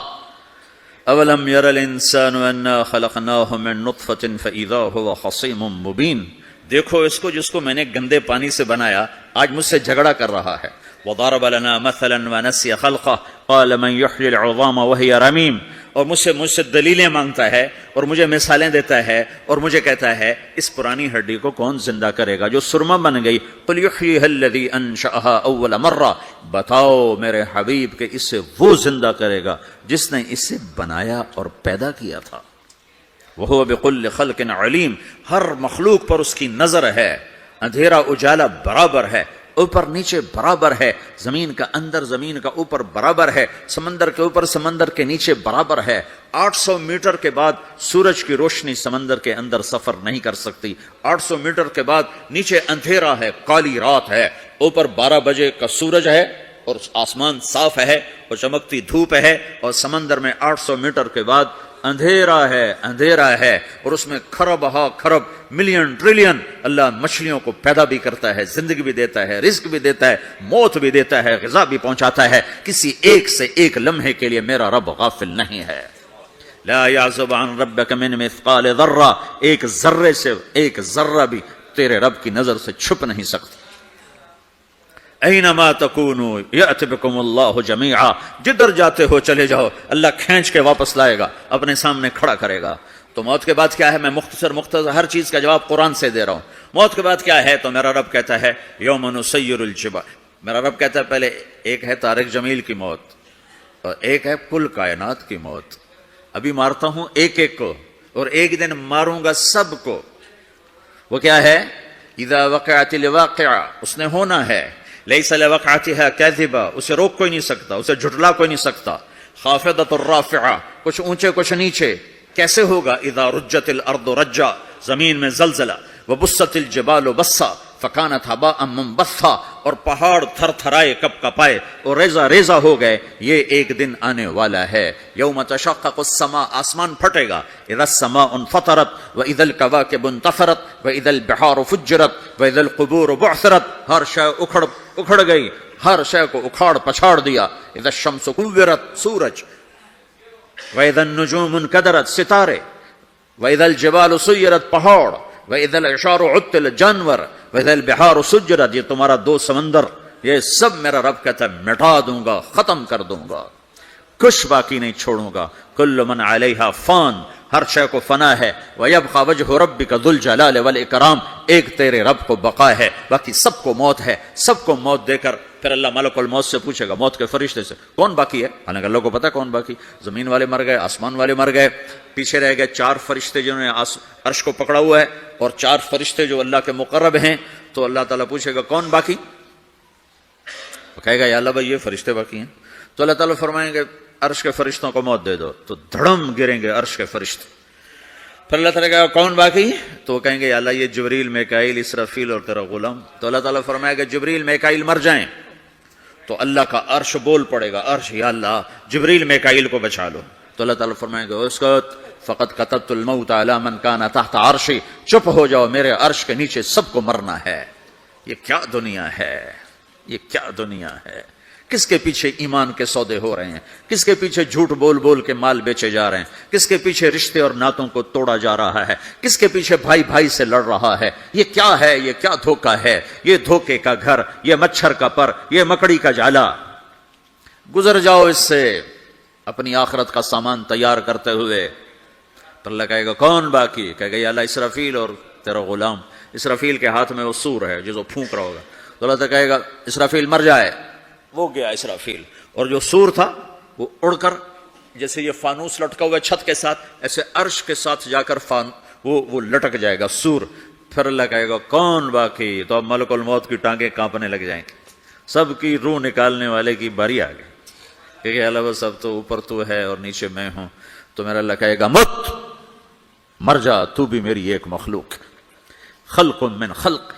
اولم یر الانسان انا خلقناہ من نطفۃ فاذا هو خصیم مبین۔ دیکھو اس کو جس کو میں نے گندے پانی سے بنایا، آج مجھ سے جھگڑا کر رہا ہے۔ وضرب لنا مثلا ونسی خلقہ قال من یحیی العظام وہی رمیم۔ اور مجھ سے دلیلیں مانگتا ہے اور مجھے مثالیں دیتا ہے اور مجھے کہتا ہے اس پرانی ہڈی کو کون زندہ کرے گا جو سرما بن گئی؟ قل یحییھا الذی انشأھا اول مرہ۔ بتاؤ میرے حبیب کہ اسے وہ زندہ کرے گا جس نے اسے بنایا اور پیدا کیا تھا۔ وہو بکل خلق علیم۔ ہر مخلوق پر اس کی نظر ہے، اندھیرا اجالا برابر ہے، اوپر نیچے برابر ہے، زمین کا اندر زمین کا اوپر برابر ہے، سمندر کے اوپر سمندر کے نیچے برابر ہے۔ 800 میٹر کے بعد سورج کی روشنی سمندر کے اندر سفر نہیں کر سکتی۔ 800 میٹر کے بعد نیچے اندھیرا ہے، کالی رات ہے، اوپر 12 بجے کا سورج ہے اور آسمان صاف ہے اور چمکتی دھوپ ہے، اور سمندر میں 800 میٹر کے بعد اندھیرا ہے اور اس میں کھرب ہا کھرب ملین ٹریلین اللہ مچھلیوں کو پیدا بھی کرتا ہے، زندگی بھی دیتا ہے، رزق بھی دیتا ہے، موت بھی دیتا ہے، غذا بھی پہنچاتا ہے۔ کسی ایک سے ایک لمحے کے لیے میرا رب غافل نہیں ہے۔ لا يعزب عن ربك من مثقال ذرہ، ایک ذرے سے ایک ذرہ بھی تیرے رب کی نظر سے چھپ نہیں سکتی۔ اینما تکونوا یأت بکم اللہ جمیعا، جدھر جاتے ہو چلے جاؤ، اللہ کھینچ کے واپس لائے گا، اپنے سامنے کھڑا کرے گا۔ تو موت کے بعد کیا ہے؟ میں مختصر ہر چیز کا جواب قرآن سے دے رہا ہوں۔ موت کے بعد کیا ہے؟ تو میرا رب کہتا ہے یوم نسیر الجبال۔ میرا رب کہتا ہے پہلے ایک ہے طارق جمیل کی موت اور ایک ہے کل کائنات کی موت۔ ابھی مارتا ہوں ایک ایک کو اور ایک دن ماروں گا سب کو۔ وہ کیا ہے؟ اذا وقعت الواقعہ، اس نے ہونا ہے۔ لیس لوقعتها کاذبہ، اسے روک کوئی نہیں سکتا، اسے جھٹلا کوئی نہیں سکتا۔ خافضۃ الرافعہ، کچھ اونچے کچھ نیچے۔ کیسے ہوگا؟ اذا رجت الارض رجا، زمین میں زلزلہ۔ وبست الجبال بسا فکانت ہباء منبثا، اور پہاڑ تھر تھرائے کپ کپائے اور ریزہ ریزہ ہو گئے۔ یہ ایک دن آنے والا ہے۔ یوم تشقق السماء، آسمان پھٹے گا۔ اذا السماء انفطرت واذا الكواكب انتثرت واذا البحار فجرت واذا القبور بعثرت، ہر شے اکھڑ گئی، ہر شے کو اکھاڑ پچھاڑ دیا۔ اذا الشمس كورت، سورج۔ واذا النجوم انكدرت، ستارے۔ واذا الجبال سيرت، پہاڑ۔ واذا العشار عطلت، جانور۔ واذا البحار سجرت، یہ تمہارا دو سمندر، یہ سب میرا رب کہتا ہے مٹا دوں گا، ختم کر دوں گا، کچھ باقی نہیں چھوڑوں گا۔ کل من علیہا فان، ہر شے کو فنا ہے۔ وَيَبْقَى وَجْهُ رَبِّكَ ذُو الْجَلَالِ وَالْإِكْرَامِ، ایک تیرے رب کو بقا ہے، باقی سب کو موت ہے۔ سب کو موت دے کر پھر اللہ ملک الموت سے پوچھے گا، موت کے فرشتے سے، کون باقی ہے؟ حالانکہ اللہ کو پتا کون باقی. زمین والے مر گئے، آسمان والے مر گئے، پیچھے رہ گئے 4 فرشتے جنہوں نے عرش کو پکڑا ہوا ہے، اور 4 فرشتے جو اللہ کے مقرب ہیں. تو اللہ تعالیٰ پوچھے گا کون باقی؟ وہ کہے گا یا اللہ بھائی یہ فرشتے باقی ہیں. تو اللہ تعالیٰ فرمائیں گے عرش کے فرشتوں کو موت دے دو. تو دھڑم گریں گے عرش کے فرشتے. پھر اللہ تعالیٰ کہا کون باقی؟ تو وہ کہیں گے یا اللہ یہ جبریل، میکائیل، اسرافیل اور تیرا غلام. تو اللہ تعالیٰ فرمائے گا جبریل میکائیل مر جائیں. تو اللہ کا عرش بول پڑے گا، عرش یا اللہ جبریل میکائیل کو بچا لو. تو اللہ تعالیٰ فرمائے گا اسکت فقط کتبت الموت علی من کان تحت عرشی، چپ ہو جاؤ، میرے عرش کے نیچے سب کو مرنا ہے. یہ کیا دنیا ہے، یہ کیا دنیا ہے. کس کے پیچھے ایمان کے سودے ہو رہے ہیں، کس کے پیچھے جھوٹ بول بول کے مال بیچے جا رہے ہیں، کس کے پیچھے رشتے اور ناتوں کو توڑا جا رہا ہے، کس کے پیچھے بھائی بھائی سے لڑ رہا ہے. یہ کیا ہے، یہ کیا دھوکہ ہے، یہ دھوکے کا گھر، یہ مچھر کا پر، یہ مکڑی کا جالا. گزر جاؤ اس سے اپنی آخرت کا سامان تیار کرتے ہوئے. تو اللہ کہے گا کون باقی؟ کہے گا یا اللہ اسرافیل اور تیرا غلام. اسرافیل کے ہاتھ میں وہ سور ہے جو پھونک رہا ہوگا. تو اللہ تعالیٰ کہے گا اسرافیل مر جائے. وہ گیا اسرافیل، اور جو سور تھا وہ اڑ کر جیسے یہ فانوس لٹکا ہوا ہے چھت کے ساتھ، ایسے عرش کے ساتھ جا کر وہ لٹک جائے گا سور. پھر اللہ کہے گا کون باقی؟ تو اب ملک الموت کی ٹانگیں کانپنے لگ جائیں گے. سب کی روح نکالنے والے کی باری آ گئی، کیونکہ اللہ بس اب تو اوپر تو ہے اور نیچے میں ہوں. تو میرا اللہ کہے گا مت، مر جا، تو بھی میری ایک مخلوق، خلق من خلق.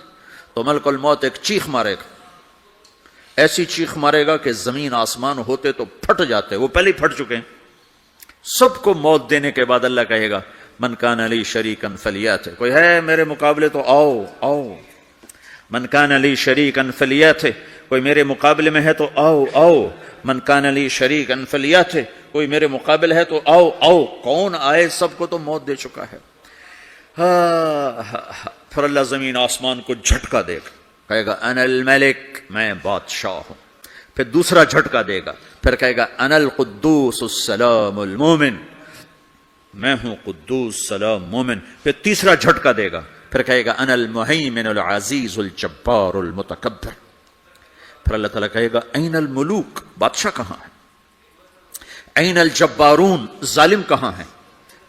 تو ملک الموت ایک چیخ مارے گا، ایسی چیخ مارے گا کہ زمین آسمان ہوتے تو پھٹ جاتے، وہ پہلے ہی پھٹ چکے ہیں. سب کو موت دینے کے بعد اللہ کہے گا من کان لی شریکن فلیات، کوئی ہے میرے مقابلے تو آؤ آؤ. من کان لی شریکن فلیات، کوئی میرے مقابلے میں ہے تو آؤ آؤ. من کان لی شریکن فلیات، کوئی میرے مقابل ہے تو آؤ آؤ. کون آئے؟ سب کو تو موت دے چکا ہے. پھر اللہ زمین آسمان کو جھٹکا دے گا، کہے گا انا الملک، میں بادشاہ ہوں. پھر دوسرا جھٹکا دے گا، پھر کہے گا انا القدوس السلام المومن، میں ہوں قدوس سلام مومن. پھر تیسرا جھٹکا دے گا، پھر کہے گا انا المہیمن العزیز الجبار المتکبر. پھر اللہ تعالیٰ کہے گا این الملوک، بادشاہ کہاں ہے؟ این الجبارون، ظالم کہاں ہیں؟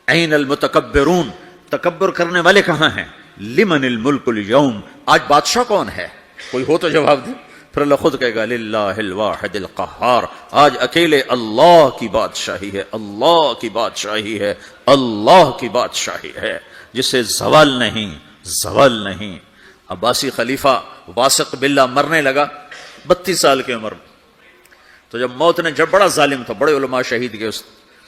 این المتکبرون، تکبر کرنے والے کہاں ہیں؟ لمن الملک اليوم، آج بادشاہ کون ہے؟ کوئی ہو تو جواب دے. پھر اللہ خود کہے گا للہ الواحد القہار، آج اکیلے اللہ کی بادشاہی ہے، اللہ کی بادشاہی ہے، اللہ کی بادشاہی ہے جسے زوال نہیں، زوال نہیں. عباسی خلیفہ واثق باللہ مرنے لگا 32 سال کی عمر میں. تو جب موت نے، جب بڑا ظالم تھا، بڑے علماء شہید گئے اس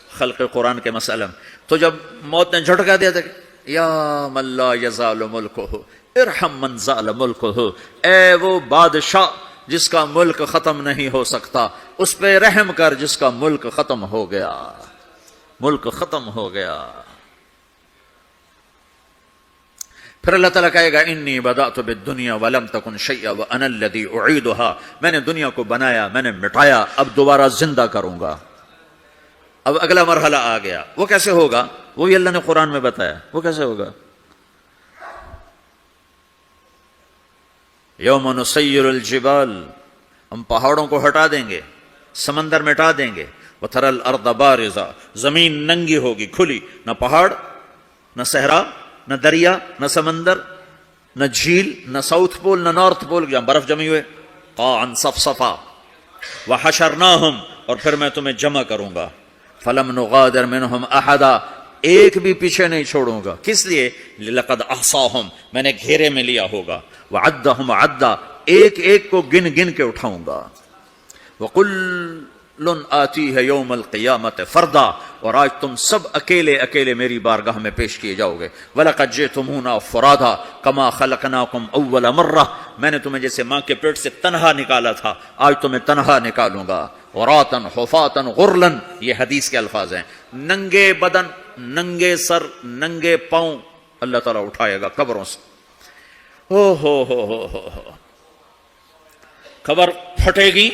خلق قرآن کے مسئلہ میں، تو جب موت نے جھٹکا دیا تھا یا من لا یزال ملکہ ارحم من زال ملکہ، اے وہ بادشاہ جس کا ملک ختم نہیں ہو سکتا، اس پہ رحم کر جس کا ملک ختم ہو گیا، ملک ختم ہو گیا. پھر اللہ تعالیٰ کہے گا انی بدأت بالدنیا ولم تکن شیئا وانا الذی اعیدها، میں نے دنیا کو بنایا، میں نے مٹایا، اب دوبارہ زندہ کروں گا. اب اگلا مرحلہ آ گیا. وہ کیسے ہوگا؟ وہی اللہ نے قرآن میں بتایا. وہ کیسے ہوگا؟ یوم نسیر الجبال، ہم پہاڑوں کو ہٹا دیں گے، سمندر مٹا دیں گے. وتری الارض بارزہ، زمین ننگی ہوگی، کھلی، نہ پہاڑ، نہ صحرا، نہ دریا، نہ سمندر، نہ جھیل، نہ ساؤتھ پول، نہ نارتھ پول جہاں برف جمی ہوئے. قاعا صفصفا وحشرناہم، اور پھر میں تمہیں جمع کروں گا. فلم نغادر منہم احدا، ایک بھی پیچھے نہیں چھوڑوں گا. کس لیے؟ لقد احصاہم، میں نے گھیرے میں لیا ہوگا. وعدہم عدا، ایک ایک کو گن گن کے اٹھاؤں گا. وکل آتیہ یوم القیامت فردا، اور آج تم سب اکیلے اکیلے میری بارگاہ میں پیش کیے جاؤ گے. وَلَقَدْ جِئْتُمُونَا فُرَادًا كَمَا خَلَقْنَاكُمْ أَوَّلَ مَرَّةٍ، میں نے تمہیں جیسے ماں کے پیٹ سے تنہا نکالا تھا، آج تمہیں تنہا نکالوں گا. عُرَاةً حُفَاةً غُرْلًا، یہ حدیث کے الفاظ ہیں. ننگے بدن، ننگے سر، ننگے پاؤں اللہ تعالیٰ اٹھائے گا قبروں سے. ہو قبر پھٹے گی،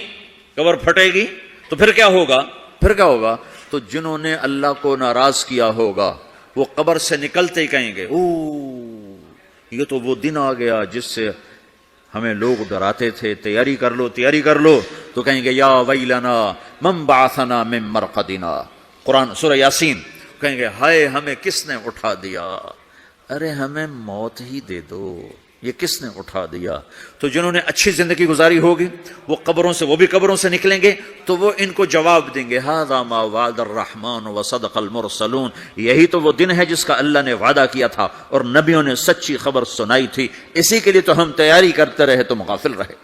قبر پھٹے گی تو پھر کیا ہوگا؟ پھر کیا ہوگا؟ تو جنہوں نے اللہ کو ناراض کیا ہوگا وہ قبر سے نکلتے ہی کہیں گے او یہ تو وہ دن آ گیا جس سے ہمیں لوگ ڈراتے تھے تیاری کر لو تیاری کر لو، تو کہیں گے یا ویلنا من بعثنا من مرقدنا، قرآن سورہ یاسین، کہیں گے ہائے ہمیں کس نے اٹھا دیا، ارے ہمیں موت ہی دے دو، یہ کس نے اٹھا دیا۔ تو جنہوں نے اچھی زندگی گزاری ہوگی وہ قبروں سے، وہ بھی قبروں سے نکلیں گے تو وہ ان کو جواب دیں گے ھذا ما وعد الرحمن وصدق المرسلون، یہی تو وہ دن ہے جس کا اللہ نے وعدہ کیا تھا اور نبیوں نے سچی خبر سنائی تھی، اسی کے لیے تو ہم تیاری کرتے رہے تم غافل رہے۔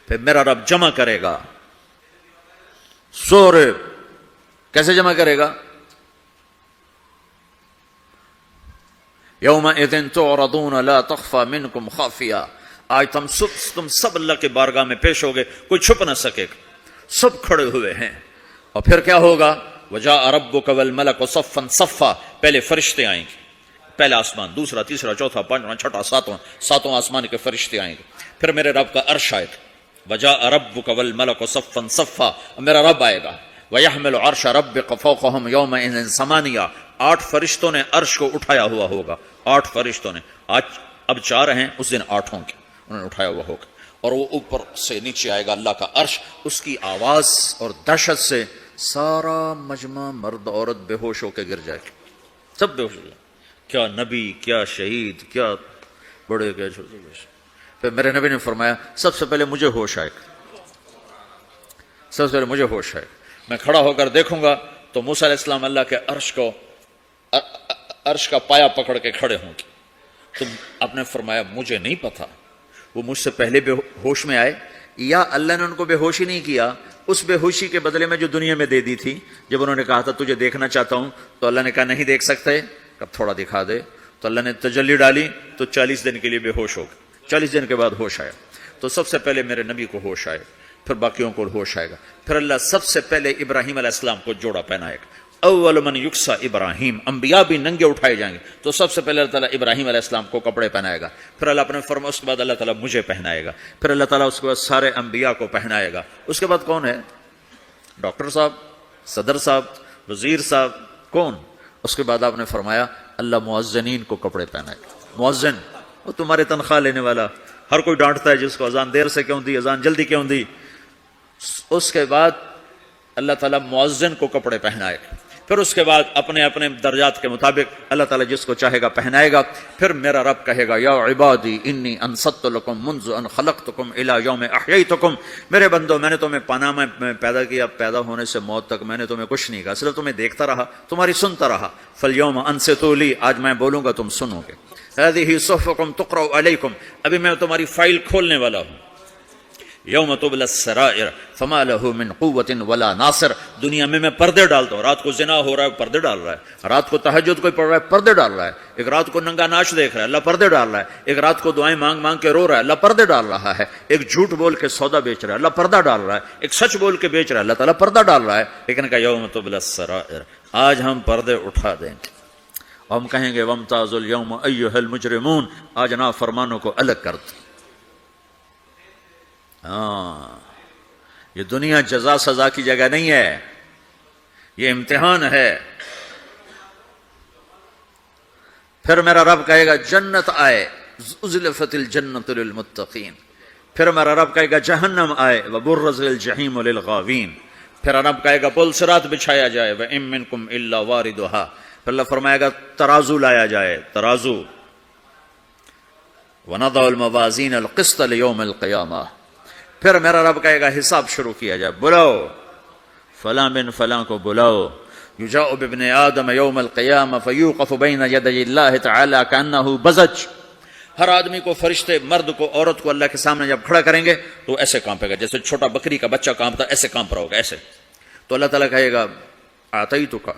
پھر میرا رب جمع کرے گا سورے، کیسے جمع کرے گا؟ یومئذ تعرضون لا تخفى منکم خافیہ، آج تم سب اللہ کے بارگاہ میں پیش ہوگے، کوئی چھپ نہ سکے گا، سب کھڑے ہوئے ہیں۔ اور پھر کیا ہوگا؟ وجاء ربک والملک صفا صفا، پہلے فرشتے آئیں گے، پہلا آسمان، دوسرا، تیسرا، چوتھا، پانچواں، چھٹا، ساتواں آسمان کے فرشتے آئیں گے، پھر میرے رب کا عرش آئے گا، وجاء ربک والملک صفا صفا، میرا رب آئے گا، وَيَحْمِلُ عَرْشَ رَبِّكَ فَوْقَهُمْ يَوْمَئِذٍ ثَمَانِيَةٌ، 8 فرشتوں نے عرش کو اٹھایا ہوا ہوگا، 8 فرشتوں نے، آج اب 4 ہیں، اس دن 8 ہوں گے، انہوں نے اٹھایا ہوا ہوگا، اور وہ اوپر سے نیچے آئے گا اللہ کا عرش، اس کی آواز اور دہشت سے سارا مجمع مرد عورت بے ہوش ہو کے گر جائے گا، سب بے ہوش ہو جائے، کیا نبی، کیا شہید، کیا بڑے، کیا چھوٹے۔ پھر میرے نبی نے فرمایا سب سے پہلے مجھے ہوش آئے گا، سب سے پہلے مجھے ہوش آئے گا، میں کھڑا ہو کر دیکھوں گا تو موسیٰ علیہ السلام اللہ کے عرش کا پایا پکڑ کے کھڑے ہوں گے۔ تو آپ نے فرمایا مجھے نہیں پتا وہ مجھ سے پہلے بے ہوش میں آئے یا اللہ نے ان کو بے ہوشی نہیں کیا، اس بے ہوشی کے بدلے میں جو دنیا میں دے دی تھی، جب انہوں نے کہا تھا تجھے دیکھنا چاہتا ہوں تو اللہ نے کہا نہیں دیکھ سکتے، کب تھوڑا دکھا دے، تو اللہ نے تجلی ڈالی تو 40 دن کے لیے بے ہوش ہو گئے، 40 دن کے بعد ہوش آیا۔ تو سب سے پہلے میرے نبی کو ہوش آئے، پھر باقیوں کو ہوش آئے گا، پھر اللہ سب سے پہلے ابراہیم علیہ السلام کو جوڑا پہنائے گا، اول من یکسا ابراہیم، انبیاء بھی ننگے اٹھائے جائیں گے، تو سب سے پہلے اللہ تعالیٰ ابراہیم علیہ السلام کو کپڑے پہنائے گا، پھر اللہ اپنے فرما، اس کے بعد اللہ تعالیٰ مجھے پہنائے گا، پھر اللہ تعالیٰ اس کے بعد سارے انبیاء کو پہنائے گا، اس کے بعد کون ہے؟ ڈاکٹر صاحب، صدر صاحب، وزیر صاحب، کون؟ اس کے بعد آپ نے فرمایا اللہ مؤذنین کو کپڑے پہنائے گا، مؤذن وہ تمہارے تنخواہ لینے والا، ہر کوئی ڈانٹتا ہے جس کو اذان دیر سے کیوں دی، اذان جلدی کیوں دی، اس کے بعد اللہ تعالیٰ مؤذن کو کپڑے پہنائے گا، پھر اس کے بعد اپنے اپنے درجات کے مطابق اللہ تعالیٰ جس کو چاہے گا پہنائے گا، پھر میرا رب کہے گا یا عبادی انی انصت لکم منذ ان خلقتکم الی یوم احییتکم، میرے بندو میں نے تمہیں پناہ میں پیدا کیا، پیدا ہونے سے موت تک میں نے تمہیں کچھ نہیں کہا، صرف تمہیں دیکھتا رہا، تمہاری سنتا رہا، فالیوم انصتوا لی، آج میں بولوں گا تم سنو گے، ہذہ صحفکم تقرأ علیکم، ابھی میں تمہاری فائل کھولنے والا ہوں، یوم تبلی السرائر فما له من قوت ولا ناصر، دنیا میں پردے ڈالتا ہوں، رات کو زنا ہو رہا ہے پردے ڈال رہا ہے، رات کو تہجد کوئی پڑھ رہا ہے پردے ڈال رہا ہے، ایک رات کو ننگا ناچ دیکھ رہا ہے اللہ پردے ڈال رہا ہے، ایک رات کو دعائیں مانگ مانگ کے رو رہا ہے اللہ پردے ڈال رہا ہے، ایک جھوٹ بول کے سودا بیچ رہا ہے اللہ پردہ ڈال رہا ہے، ایک سچ بول کے بیچ رہا ہے اللہ تعالیٰ پردہ ڈال رہا ہے، لیکن کہ یوم تبلی السرائر، آج ہم پردے اٹھا دیں گے، ہم کہیں گے وامتازوا اليوم ایھا المجرمون، آج نافرمانوں کو الگ کر دو۔ ہاں، یہ دنیا جزا سزا کی جگہ نہیں ہے، یہ امتحان ہے۔ پھر میرا رب کہے گا جنت آئے، ازلفت الجنت للمتقین، پھر میرا رب کہے گا جہنم آئے، وبرزت الجحیم للغاوین، پھر رب کہے گا پل صراط بچھایا جائے، وَإِن مِّنكُمْ إِلَّا وَارِدُهَا، پھر اللہ فرمائے گا ترازو لایا جائے، ترازو، وَنَضَعُ الْمَوَازِينَ الْقِسْطَ لِيَوْمِ الْقِيَامَةِ، پھر میرا رب کہے گا حساب شروع کیا جائے، بلاؤ فلاں بن فلاں کو بلاؤ، یجاء بابن آدم یوم القیامہ فیوقف بین یدی اللہ تعالی کأنہ بزج، ہر آدمی کو، فرشتے، مرد کو، عورت کو اللہ کے سامنے جب کھڑا کریں گے تو ایسے کانپے گا جیسے چھوٹا بکری کا بچہ کانپتا، ایسے کانپ رہا ہوگا ایسے، تو اللہ تعالیٰ کہے گا اعطیتک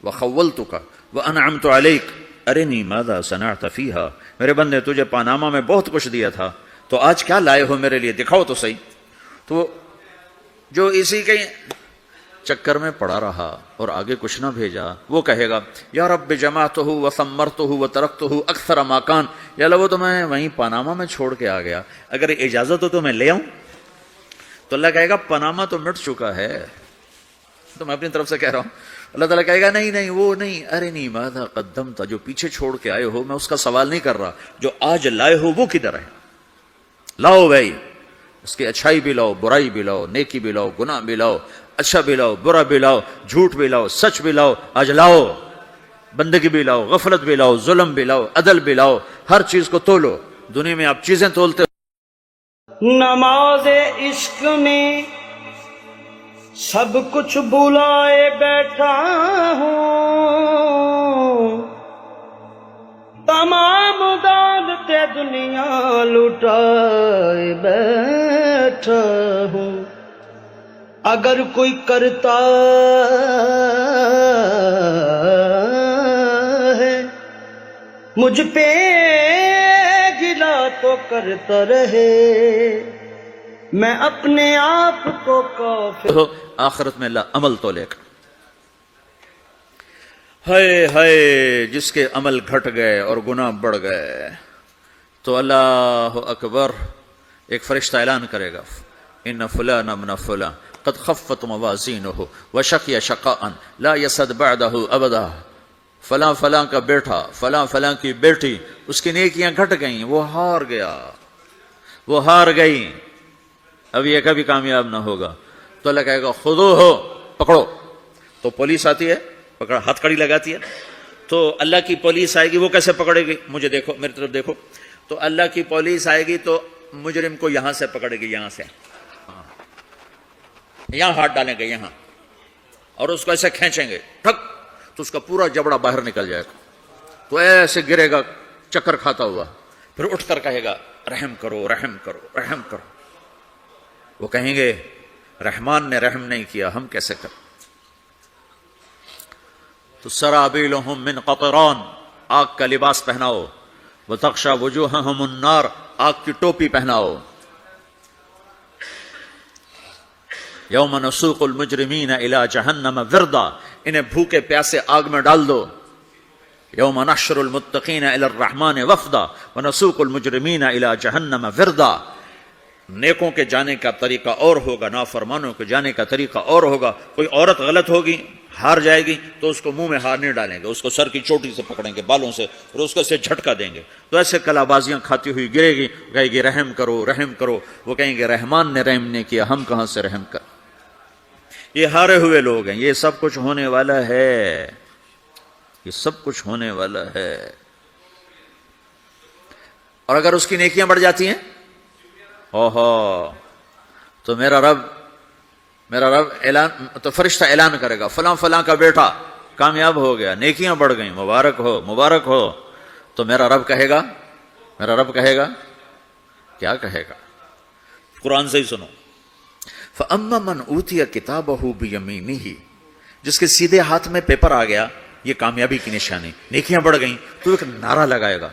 وخولتک وانعمت علیک ارنی ماذا صنعت فیہا، میرے بندے تجھے پاناما میں بہت کچھ دیا تھا تو آج کیا لائے ہو میرے لیے، دکھاؤ تو صحیح۔ تو جو اسی کے چکر میں پڑا رہا اور آگے کچھ نہ بھیجا، وہ کہے گا یا رب جمعتہ وثمرتہ وترکتہ اکثر ما کان، یا اللہ وہ تو میں وہیں پاناما میں چھوڑ کے آ گیا، اگر اجازت ہو تو میں لے آؤں، تو اللہ کہے گا پاناما تو مٹ چکا ہے، تو میں اپنی طرف سے کہہ رہا ہوں، اللہ تعالیٰ کہے گا نہیں نہیں وہ نہیں، ارنی ماذا قدمت، جو پیچھے چھوڑ کے آئے ہو میں اس کا سوال نہیں کر رہا، جو آج لائے ہو وہ کدھر ہے، لاؤ بھائی، اس کی اچھائی بھی لاؤ، برائی بھی لاؤ، نیکی بھی لاؤ، گناہ بھی لاؤ، اچھا بھی لاؤ، برا بھی لاؤ، جھوٹ بھی لاؤ، سچ بھی لاؤ، آج لاؤ، بندگی بھی لاؤ، غفلت بھی لاؤ، ظلم بھی لاؤ، عدل بھی لاؤ، ہر چیز کو تولو۔ دنیا میں آپ چیزیں تولتے نماز عشق میں سب کچھ بلائے بیٹھا ہوں، تمام دولتیں دنیا لٹائے بیٹھا ہوں، اگر کوئی کرتا ہے مجھ پہ گلا تو کرتا رہے، میں اپنے آپ کو کافر ہو، آخرت میں اللہ عمل تولے گا۔ ہائے ہائے، جس کے عمل گھٹ گئے اور گناہ بڑھ گئے تو اللہ اکبر، ایک فرشتہ اعلان کرے گا، ان فلان ابن فلان قد خفت موازینہ وشقی شقاء لا یسد بعدہ ابدا، فلاں فلاں کا بیٹا، فلاں فلاں کی بیٹی، اس کی نیکیاں گھٹ گئیں، وہ ہار گیا، وہ ہار گئی، اب یہ کبھی کامیاب نہ ہوگا۔ تو اللہ کہے گا خودو ہو، پکڑو۔ تو پولیس آتی ہے، پکڑا، ہتھ کڑی لگاتی ہے، تو اللہ کی پولیس آئے گی، وہ کیسے پکڑے گی؟ مجھے دیکھو، میری طرف دیکھو، تو اللہ کی پولیس آئے گی تو مجرم کو یہاں سے پکڑے گی، یہاں سے، یہاں ہاتھ ڈالیں گے، یہاں، اور اس کو ایسے کھینچیں گے، ٹھک، تو اس کا پورا جبڑا باہر نکل جائے گا، تو ایسے گرے گا چکر کھاتا ہوا، پھر اٹھ کر کہے گا رحم کرو، رحم کرو، رحم کرو۔ وہ کہیں گے رحمان نے رحم نہیں کیا، ہم کیسے کریں؟ تو سرابیلہم من قطران، آگ کا لباس پہناؤ، وتغشی وجوہہم النار، آگ کی ٹوپی پہناؤ۔ یوم نسوق المجرمین الی جہنم وردا، انہیں بھوکے پیاسے آگ میں ڈال دو۔ یوم نحشر المتقین الی الرحمن وفدا ونسوق المجرمین الی جہنم وردا، نیکوں کے جانے کا طریقہ اور ہوگا، نافرمانوں کے جانے کا طریقہ اور ہوگا۔ کوئی عورت غلط ہوگی، ہار جائے گی، تو اس کو منہ میں ہار نہیں ڈالیں گے، اس کو سر کی چوٹی سے پکڑیں گے، بالوں سے، اور اس کو ایسے جھٹکا دیں گے، تو ایسے کلا بازیاں کھاتی ہوئی گرے گی، کہے گی رحم کرو، رحم کرو۔ وہ کہیں گے رحمان نے رحم نہیں کیا، ہم کہاں سے رحم کر۔ یہ ہارے ہوئے لوگ ہیں، یہ سب کچھ ہونے والا ہے، یہ سب کچھ ہونے والا ہے۔ اور اگر اس کی نیکیاں بڑھ جاتی ہیں، اوہو، تو میرا رب اعلان، تو فرشتہ اعلان کرے گا فلاں فلاں کا بیٹا کامیاب ہو گیا، نیکیاں بڑھ گئیں، مبارک ہو، مبارک ہو۔ تو میرا رب کہے گا کیا کہے گا؟ قرآن سے ہی سنو، فَأَمَّا مَنْ أُوتِيَ كِتَابَهُ بِيَمِينِهِ، جس کے سیدھے ہاتھ میں پیپر آ گیا، یہ کامیابی کی نشانی، نیکیاں بڑھ گئیں، تو ایک نعرہ لگائے گا۔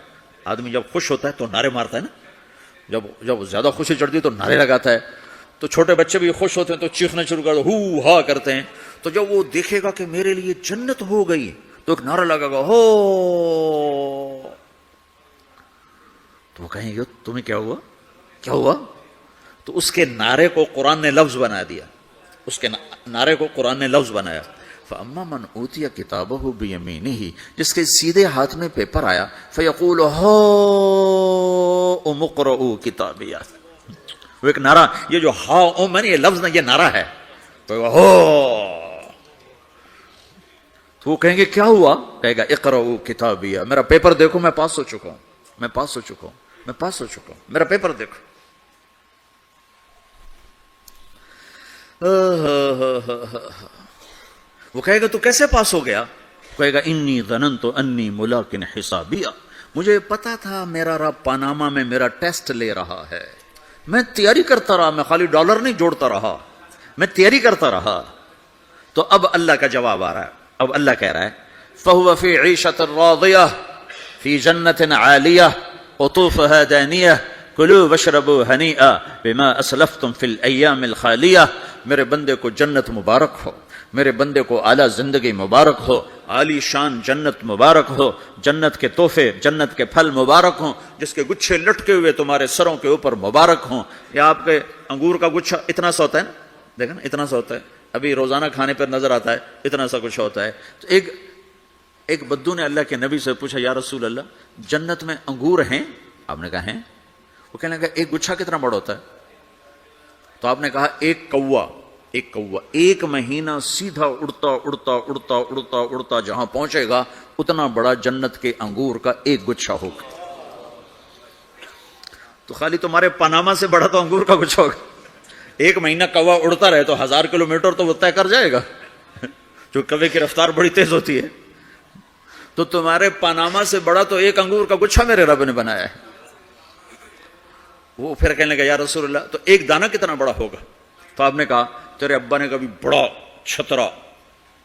آدمی جب خوش ہوتا ہے تو نعرے مارتا ہے نا، جب زیادہ خوشی چڑھتی ہے تو نعرے لگاتا ہے، تو چھوٹے بچے بھی خوش ہوتے ہیں تو چیخنا شروع کر دو، ہو ہا کرتے ہیں۔ تو جب وہ دیکھے گا کہ میرے لیے جنت ہو گئی، تو ایک نعرہ لگا گا، ہو، تو وہ کہیں گے تمہیں کیا ہوا، کیا ہوا؟ تو اس کے نعرے کو قرآن نے لفظ بنا دیا، اس کے نعرے کو قرآن نے لفظ بنایا، فَأَمَّا مَنْ أُوتِيَ كِتَابَهُ بِيَمِينِهِ، جس کے سیدھے ہاتھ میں پیپر آیا، فَيَقُولُ هَاؤْمُ اقْرَءُوا كِتَابِيَهْ، وہ ایک نعرہ، یہ جو ہاؤم ہے، یہ لفظ نہیں، یہ نعرہ ہے، تو وہ کہیں گے کیا ہوا؟ کہے گا اقرؤوا کتابیہ، میرا پیپر دیکھو، میں پاس ہو چکا ہوں، میں پاس ہو چکا ہوں، میں پاس ہو چکا ہوں، میرا پیپر دیکھو۔ وہ کہے گا تو کیسے پاس ہو گیا؟ کہے گا انی ظننت انی ملاق حسابیہ، مجھے پتا تھا میرا رب پاناما میں میرا ٹیسٹ لے رہا ہے، میں تیاری کرتا رہا، میں خالی ڈالر نہیں جوڑتا رہا، میں تیاری کرتا رہا۔ تو اب اللہ کا جواب آ رہا ہے، اب اللہ کہہ رہا ہے فَهُوَ فِي عِيشَةٍ رَاضِيَةٍ فِي جَنَّةٍ عَالِيَةٍ قُطُوفُهَا دَانِيَةٌ کلوا واشربوا ہنیئا بما اسلفتم فی الایام الخالیہ، میرے بندے کو جنت مبارک ہو، میرے بندے کو اعلیٰ زندگی مبارک ہو، عالی شان جنت مبارک ہو، جنت کے تحفے، جنت کے پھل مبارک ہوں، جس کے گچھے لٹکے ہوئے تمہارے سروں کے اوپر مبارک ہوں۔ یا آپ کے انگور کا گچھا اتنا سا ہوتا ہے نا، دیکھیں نا اتنا سا ہوتا ہے، ابھی روزانہ کھانے پر نظر آتا ہے، اتنا سا کچھ ہوتا ہے۔ تو ایک بدو نے اللہ کے نبی سے پوچھا یا رسول اللہ جنت میں انگور ہیں؟ آپ نے کہا ہیں۔ وہ کہنے لگا ایک گچھا کتنا بڑا ہوتا ہے؟ تو آپ نے کہا ایک کوا ایک مہینہ سیدھا اڑتا اڑتا اڑتا اڑتا اڑتا جہاں پہنچے گا اتنا بڑا جنت کے انگور کا ایک گچھا ہوگا. تو خالی تمہارے پاناما سے بڑا تو انگور کا گچھا ہوگا. ایک مہینہ کوا اڑتا رہے تو 1000 کلومیٹر تو وہ طے کر جائے گا، جو کوے کی رفتار بڑی تیز ہوتی ہے. تو تمہارے پاناما سے بڑا تو ایک انگور کا گچھا میرے رب نے بنایا ہے. وہ پھر کہنے لگا یا رسول اللہ تو ایک دانہ کتنا بڑا ہوگا؟ تو آپ نے کہا تیرے ابا نے کبھی بڑا چھترا،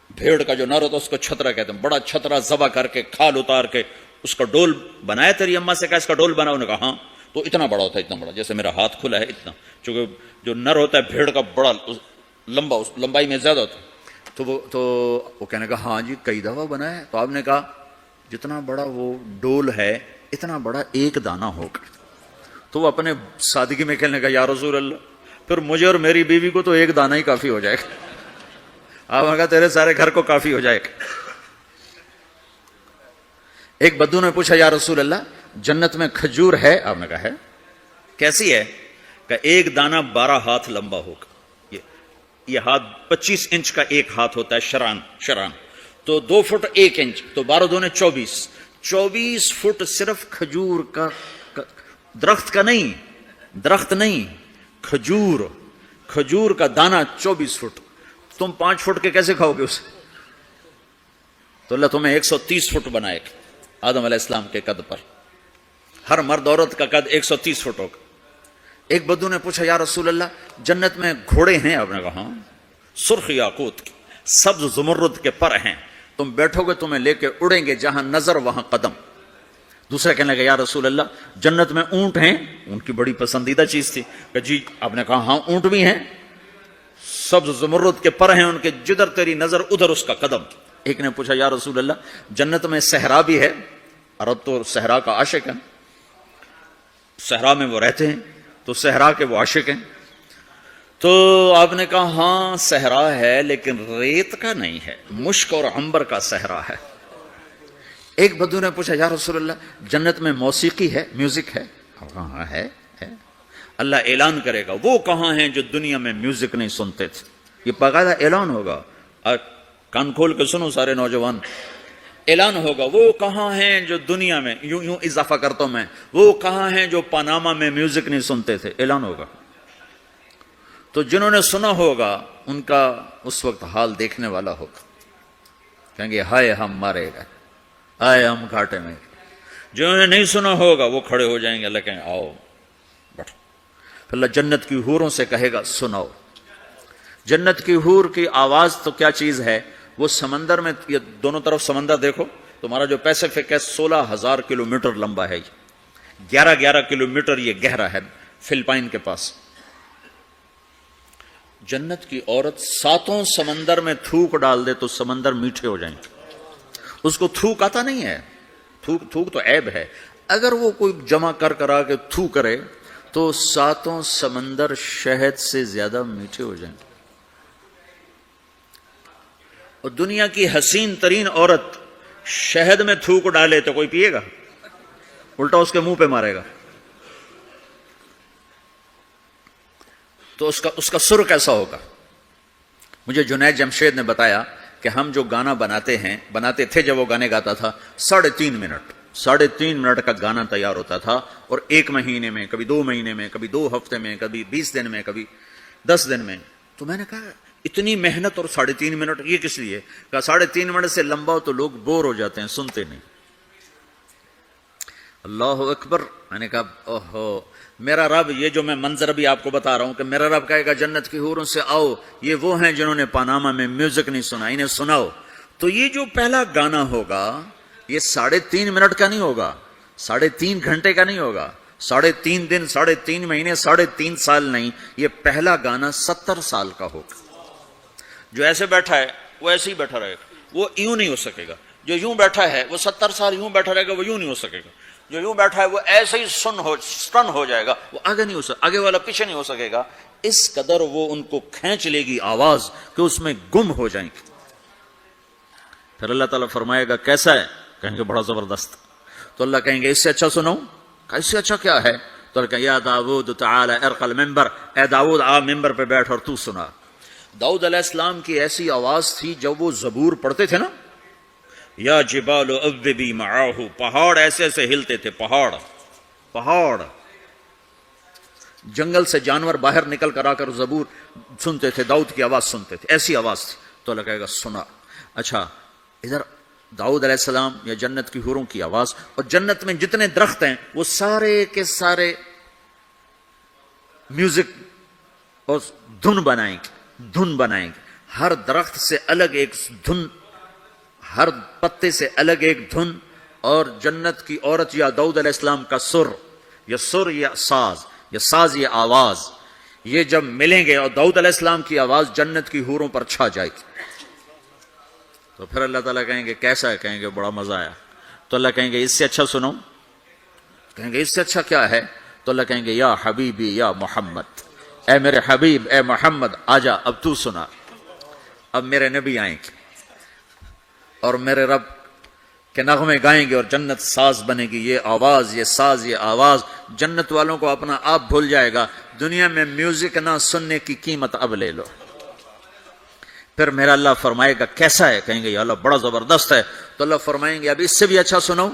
بھیڑ کا جو نر ہوتا اس کو چھترا کہتے ہیں، بڑا چھترا ذبح کر کے کھال اتار کے اس کا ڈول بنایا؟ تیری اما سے کہا اس کا ڈول بنا؟ انہوں نے کہا ہاں. تو اتنا بڑا ہوتا ہے، اتنا بڑا جیسے میرا ہاتھ کھلا ہے اتنا، چونکہ جو نر ہوتا ہے بھیڑ کا بڑا لمبا، اس لمبائی میں زیادہ ہوتا ہے. تو وہ کہنے کا ہاں جی کئی دفعہ بنا ہے. تو آپ نے کہا جتنا بڑا وہ ڈول ہے اتنا بڑا ایک دانہ ہوگا. تو وہ اپنے سادگی میں کہنے کا یا رسول اللہ پھر مجھے اور میری بیوی کو تو ایک دانہ ہی کافی ہو جائے گا. آپ نے کہا تیرے سارے گھر کو کافی ہو جائے گا. ایک بدو نے پوچھا یا رسول اللہ جنت میں کھجور ہے؟ آپ نے کہا ہے. کیسی ہے؟ کہ ایک دانہ 12 ہاتھ لمبا ہوگا. یہ ہاتھ 25 انچ کا ایک ہاتھ ہوتا ہے، شران تو 2 فٹ 1 انچ تو 12 دونے 24 فٹ صرف کھجور کا، درخت کا نہیں، درخت نہیں، کھجور کا دانہ 24 فٹ. تم 5 فٹ کے کیسے کھاؤ گے اسے؟ تو اللہ تمہیں 130 فٹ بنائے گا آدم علیہ السلام کے قد پر. ہر مرد عورت کا قد 130 فٹ ہوگا. ایک بدو نے پوچھا یا رسول اللہ جنت میں گھوڑے ہیں؟ آپ نے کہا ہاں، سرخ یاقوت کے، سبز زمرد کے پر ہیں، تم بیٹھو گے تمہیں لے کے اڑیں گے، جہاں نظر وہاں قدم. دوسرا کہنے لگا یا رسول اللہ جنت میں اونٹ ہیں؟ ان کی بڑی پسندیدہ چیز تھی کہ جی. آپ نے کہا ہاں اونٹ بھی ہیں، سبز زمرد کے پر ہیں ان کے، جدھر تیری نظر ادھر اس کا قدم. ایک نے پوچھا یا رسول اللہ جنت میں صحرا بھی ہے؟ عرب تو صحرا کا عاشق ہے، صحرا میں وہ رہتے ہیں تو صحرا کے وہ عاشق ہیں. تو آپ نے کہا ہاں صحرا ہے لیکن ریت کا نہیں ہے، مشک اور عنبر کا صحرا ہے. ایک بدو نے پوچھا یا رسول اللہ جنت میں موسیقی ہے، میوزک ہے؟ ہاں ہے. اللہ اعلان کرے گا وہ کہاں ہیں جو دنیا میں میوزک نہیں سنتے تھے. یہ باقاعدہ اعلان ہوگا، کان کھول کے سنو سارے نوجوان. اعلان ہوگا وہ کہاں ہیں جو دنیا میں، یوں اضافہ کرتا ہوں میں، وہ کہاں ہیں جو پاناما میں میوزک نہیں سنتے تھے. اعلان ہوگا تو جنہوں نے سنا ہوگا ان کا اس وقت حال دیکھنے والا ہوگا. کہیں گے ہائے ہم مارے گئے، آئے ہم گھاٹے میں. جنہوں نے نہیں سنا ہوگا وہ کھڑے ہو جائیں گے، اللہ کہیں آؤ بیٹھو. پھر اللہ جنت کی حوروں سے کہے گا سناؤ. جنت کی حور کی آواز تو کیا چیز ہے، وہ سمندر میں، یہ دونوں طرف سمندر دیکھو، تمہارا جو پیسفک ہے 16,000 کلومیٹر لمبا ہے، 11 کلومیٹر یہ گہرا ہے فلپائن کے پاس. جنت کی عورت 7 سمندر میں تھوک ڈال دے تو سمندر میٹھے ہو جائیں. اس کو تھوک آتا نہیں ہے، تھوک تو عیب ہے. اگر وہ کوئی جمع کرا کے تھو کرے تو 7 سمندر شہد سے زیادہ میٹھے ہو جائیں. اور دنیا کی حسین ترین عورت شہد میں تھوک ڈالے تو کوئی پیے گا؟ الٹا اس کے منہ پہ مارے گا. تو اس کا سر کیسا ہوگا؟ مجھے جنید جمشید نے بتایا کہ ہم جو گانا بناتے تھے جب وہ گانے گاتا تھا 3.5 منٹ کا گانا تیار ہوتا تھا، اور 1 مہینے میں، کبھی 2 مہینے میں، کبھی 2 ہفتے میں، کبھی 20 دن میں، کبھی 10 دن میں. تو میں نے کہا اتنی محنت اور 3.5 منٹ یہ کس لیے؟ کہا 3.5 منٹ سے لمبا ہو تو لوگ بور ہو جاتے ہیں، سنتے نہیں. اللہ اکبر. میں نے کہا اوہو میرا رب، یہ جو میں منظر بھی آپ کو بتا رہا ہوں کہ میرا رب کہے گا جنت کی حوروں سے آؤ، یہ وہ ہیں جنہوں نے پاناما میں میوزک نہیں سنا، انہیں سناؤ. تو یہ جو پہلا گانا ہوگا یہ 3.5 منٹ کا نہیں ہوگا، 3.5 گھنٹے کا نہیں ہوگا، 3.5 دن، 3.5 مہینے، 3.5 سال نہیں. یہ پہلا گانا 70 سال کا ہوگا. جو ایسے بیٹھا ہے وہ ایسے ہی بیٹھا رہے گا، وہ یوں نہیں ہو سکے گا. جو یوں بیٹھا ہے وہ 70 سال یوں بیٹھا رہے گا، وہ یوں نہیں ہو سکے گا. جو یوں بیٹھا ہے وہ ایسے ہی سٹن ہو جائے گا، وہ آگے نہیں ہو سکے، آگے والا پیچھے نہیں ہو سکے گا. اس قدر وہ ان کو کھینچ لے گی آواز کہ اس میں گم ہو جائیں گے. پھر اللہ تعالیٰ فرمائے گا کیسا ہے؟ کہیں گے بڑا زبردست. تو اللہ کہیں گے اس سے اچھا سناؤں؟ اس سے اچھا کیا ہے؟ تو کہ یا داؤد تعالی ارقى المنبر، اے داؤد آ ممبر پہ بیٹھ اور تو سنا۔ داؤد علیہ السلام کی ایسی آواز تھی جب وہ زبور پڑھتے تھے نا، یا جبال اوبی معاہ، پہاڑ ایسے ایسے ہلتے تھے، پہاڑ جنگل سے جانور باہر نکل کر آ کر زبور سنتے تھے، داؤد کی آواز سنتے تھے، ایسی آواز تھی۔ تو اللہ کہے گا سنا۔ اچھا ادھر داؤد علیہ السلام یا جنت کی حوروں کی آواز، اور جنت میں جتنے درخت ہیں وہ سارے کے سارے میوزک اور دھن بنائیں گے، ہر درخت سے الگ ایک دھن، ہر پتے سے الگ ایک دھن، اور جنت کی عورت یا داؤد علیہ السلام کا سر یا ساز یا آواز، یہ جب ملیں گے اور داؤد علیہ السلام کی آواز جنت کی حوروں پر چھا جائے گی، تو پھر اللہ تعالیٰ کہیں گے کیسا ہے؟ کہیں گے بڑا مزہ آیا۔ تو اللہ کہیں گے اس سے اچھا سنو، کہیں گے اس سے اچھا کیا ہے؟ تو اللہ کہیں گے یا حبیبی یا محمد، اے میرے حبیب اے محمد آجا، اب تو سنا، اب میرے نبی آئیں گے اور میرے رب کے نغمے گائیں گے اور جنت ساز بنے گی، یہ آواز، یہ ساز، یہ آواز جنت والوں کو اپنا آپ بھول جائے گا، دنیا میں میوزک نہ سننے کی قیمت اب لے لو۔ پھر میرا اللہ فرمائے گا کیسا ہے؟ کہیں گے یا اللہ بڑا زبردست ہے۔ تو اللہ فرمائیں گے اب اس سے بھی اچھا سنو،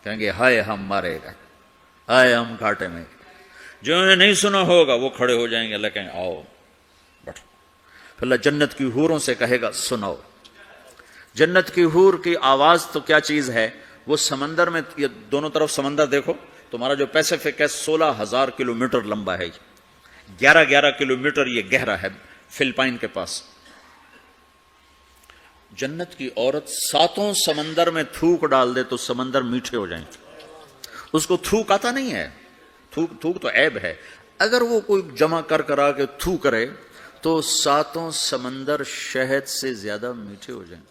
کہیں گے ہائے ہم مارے گا، ہائے ہم گھاٹے میں، جو انہیں نہیں سنا ہوگا وہ کھڑے ہو جائیں گے، اللہ کہیں آؤ بیٹھو۔ پھر اللہ جنت کی حوروں سے کہے گا سناؤ۔ جنت کی حور کی آواز تو کیا چیز ہے، وہ سمندر میں، یہ دونوں طرف سمندر دیکھو، تمہارا جو پیسیفک ہے 16,000 کلومیٹر لمبا ہے، 11 کلومیٹر یہ گہرا ہے فلپائن کے پاس۔ جنت کی عورت 7 سمندر میں تھوک ڈال دے تو سمندر میٹھے ہو جائیں، اس کو تھوک آتا نہیں ہے، تھوک تو عیب ہے، اگر وہ کوئی جمع کر آ کے تھو کرے تو 7 سمندر شہد سے زیادہ میٹھے ہو جائیں۔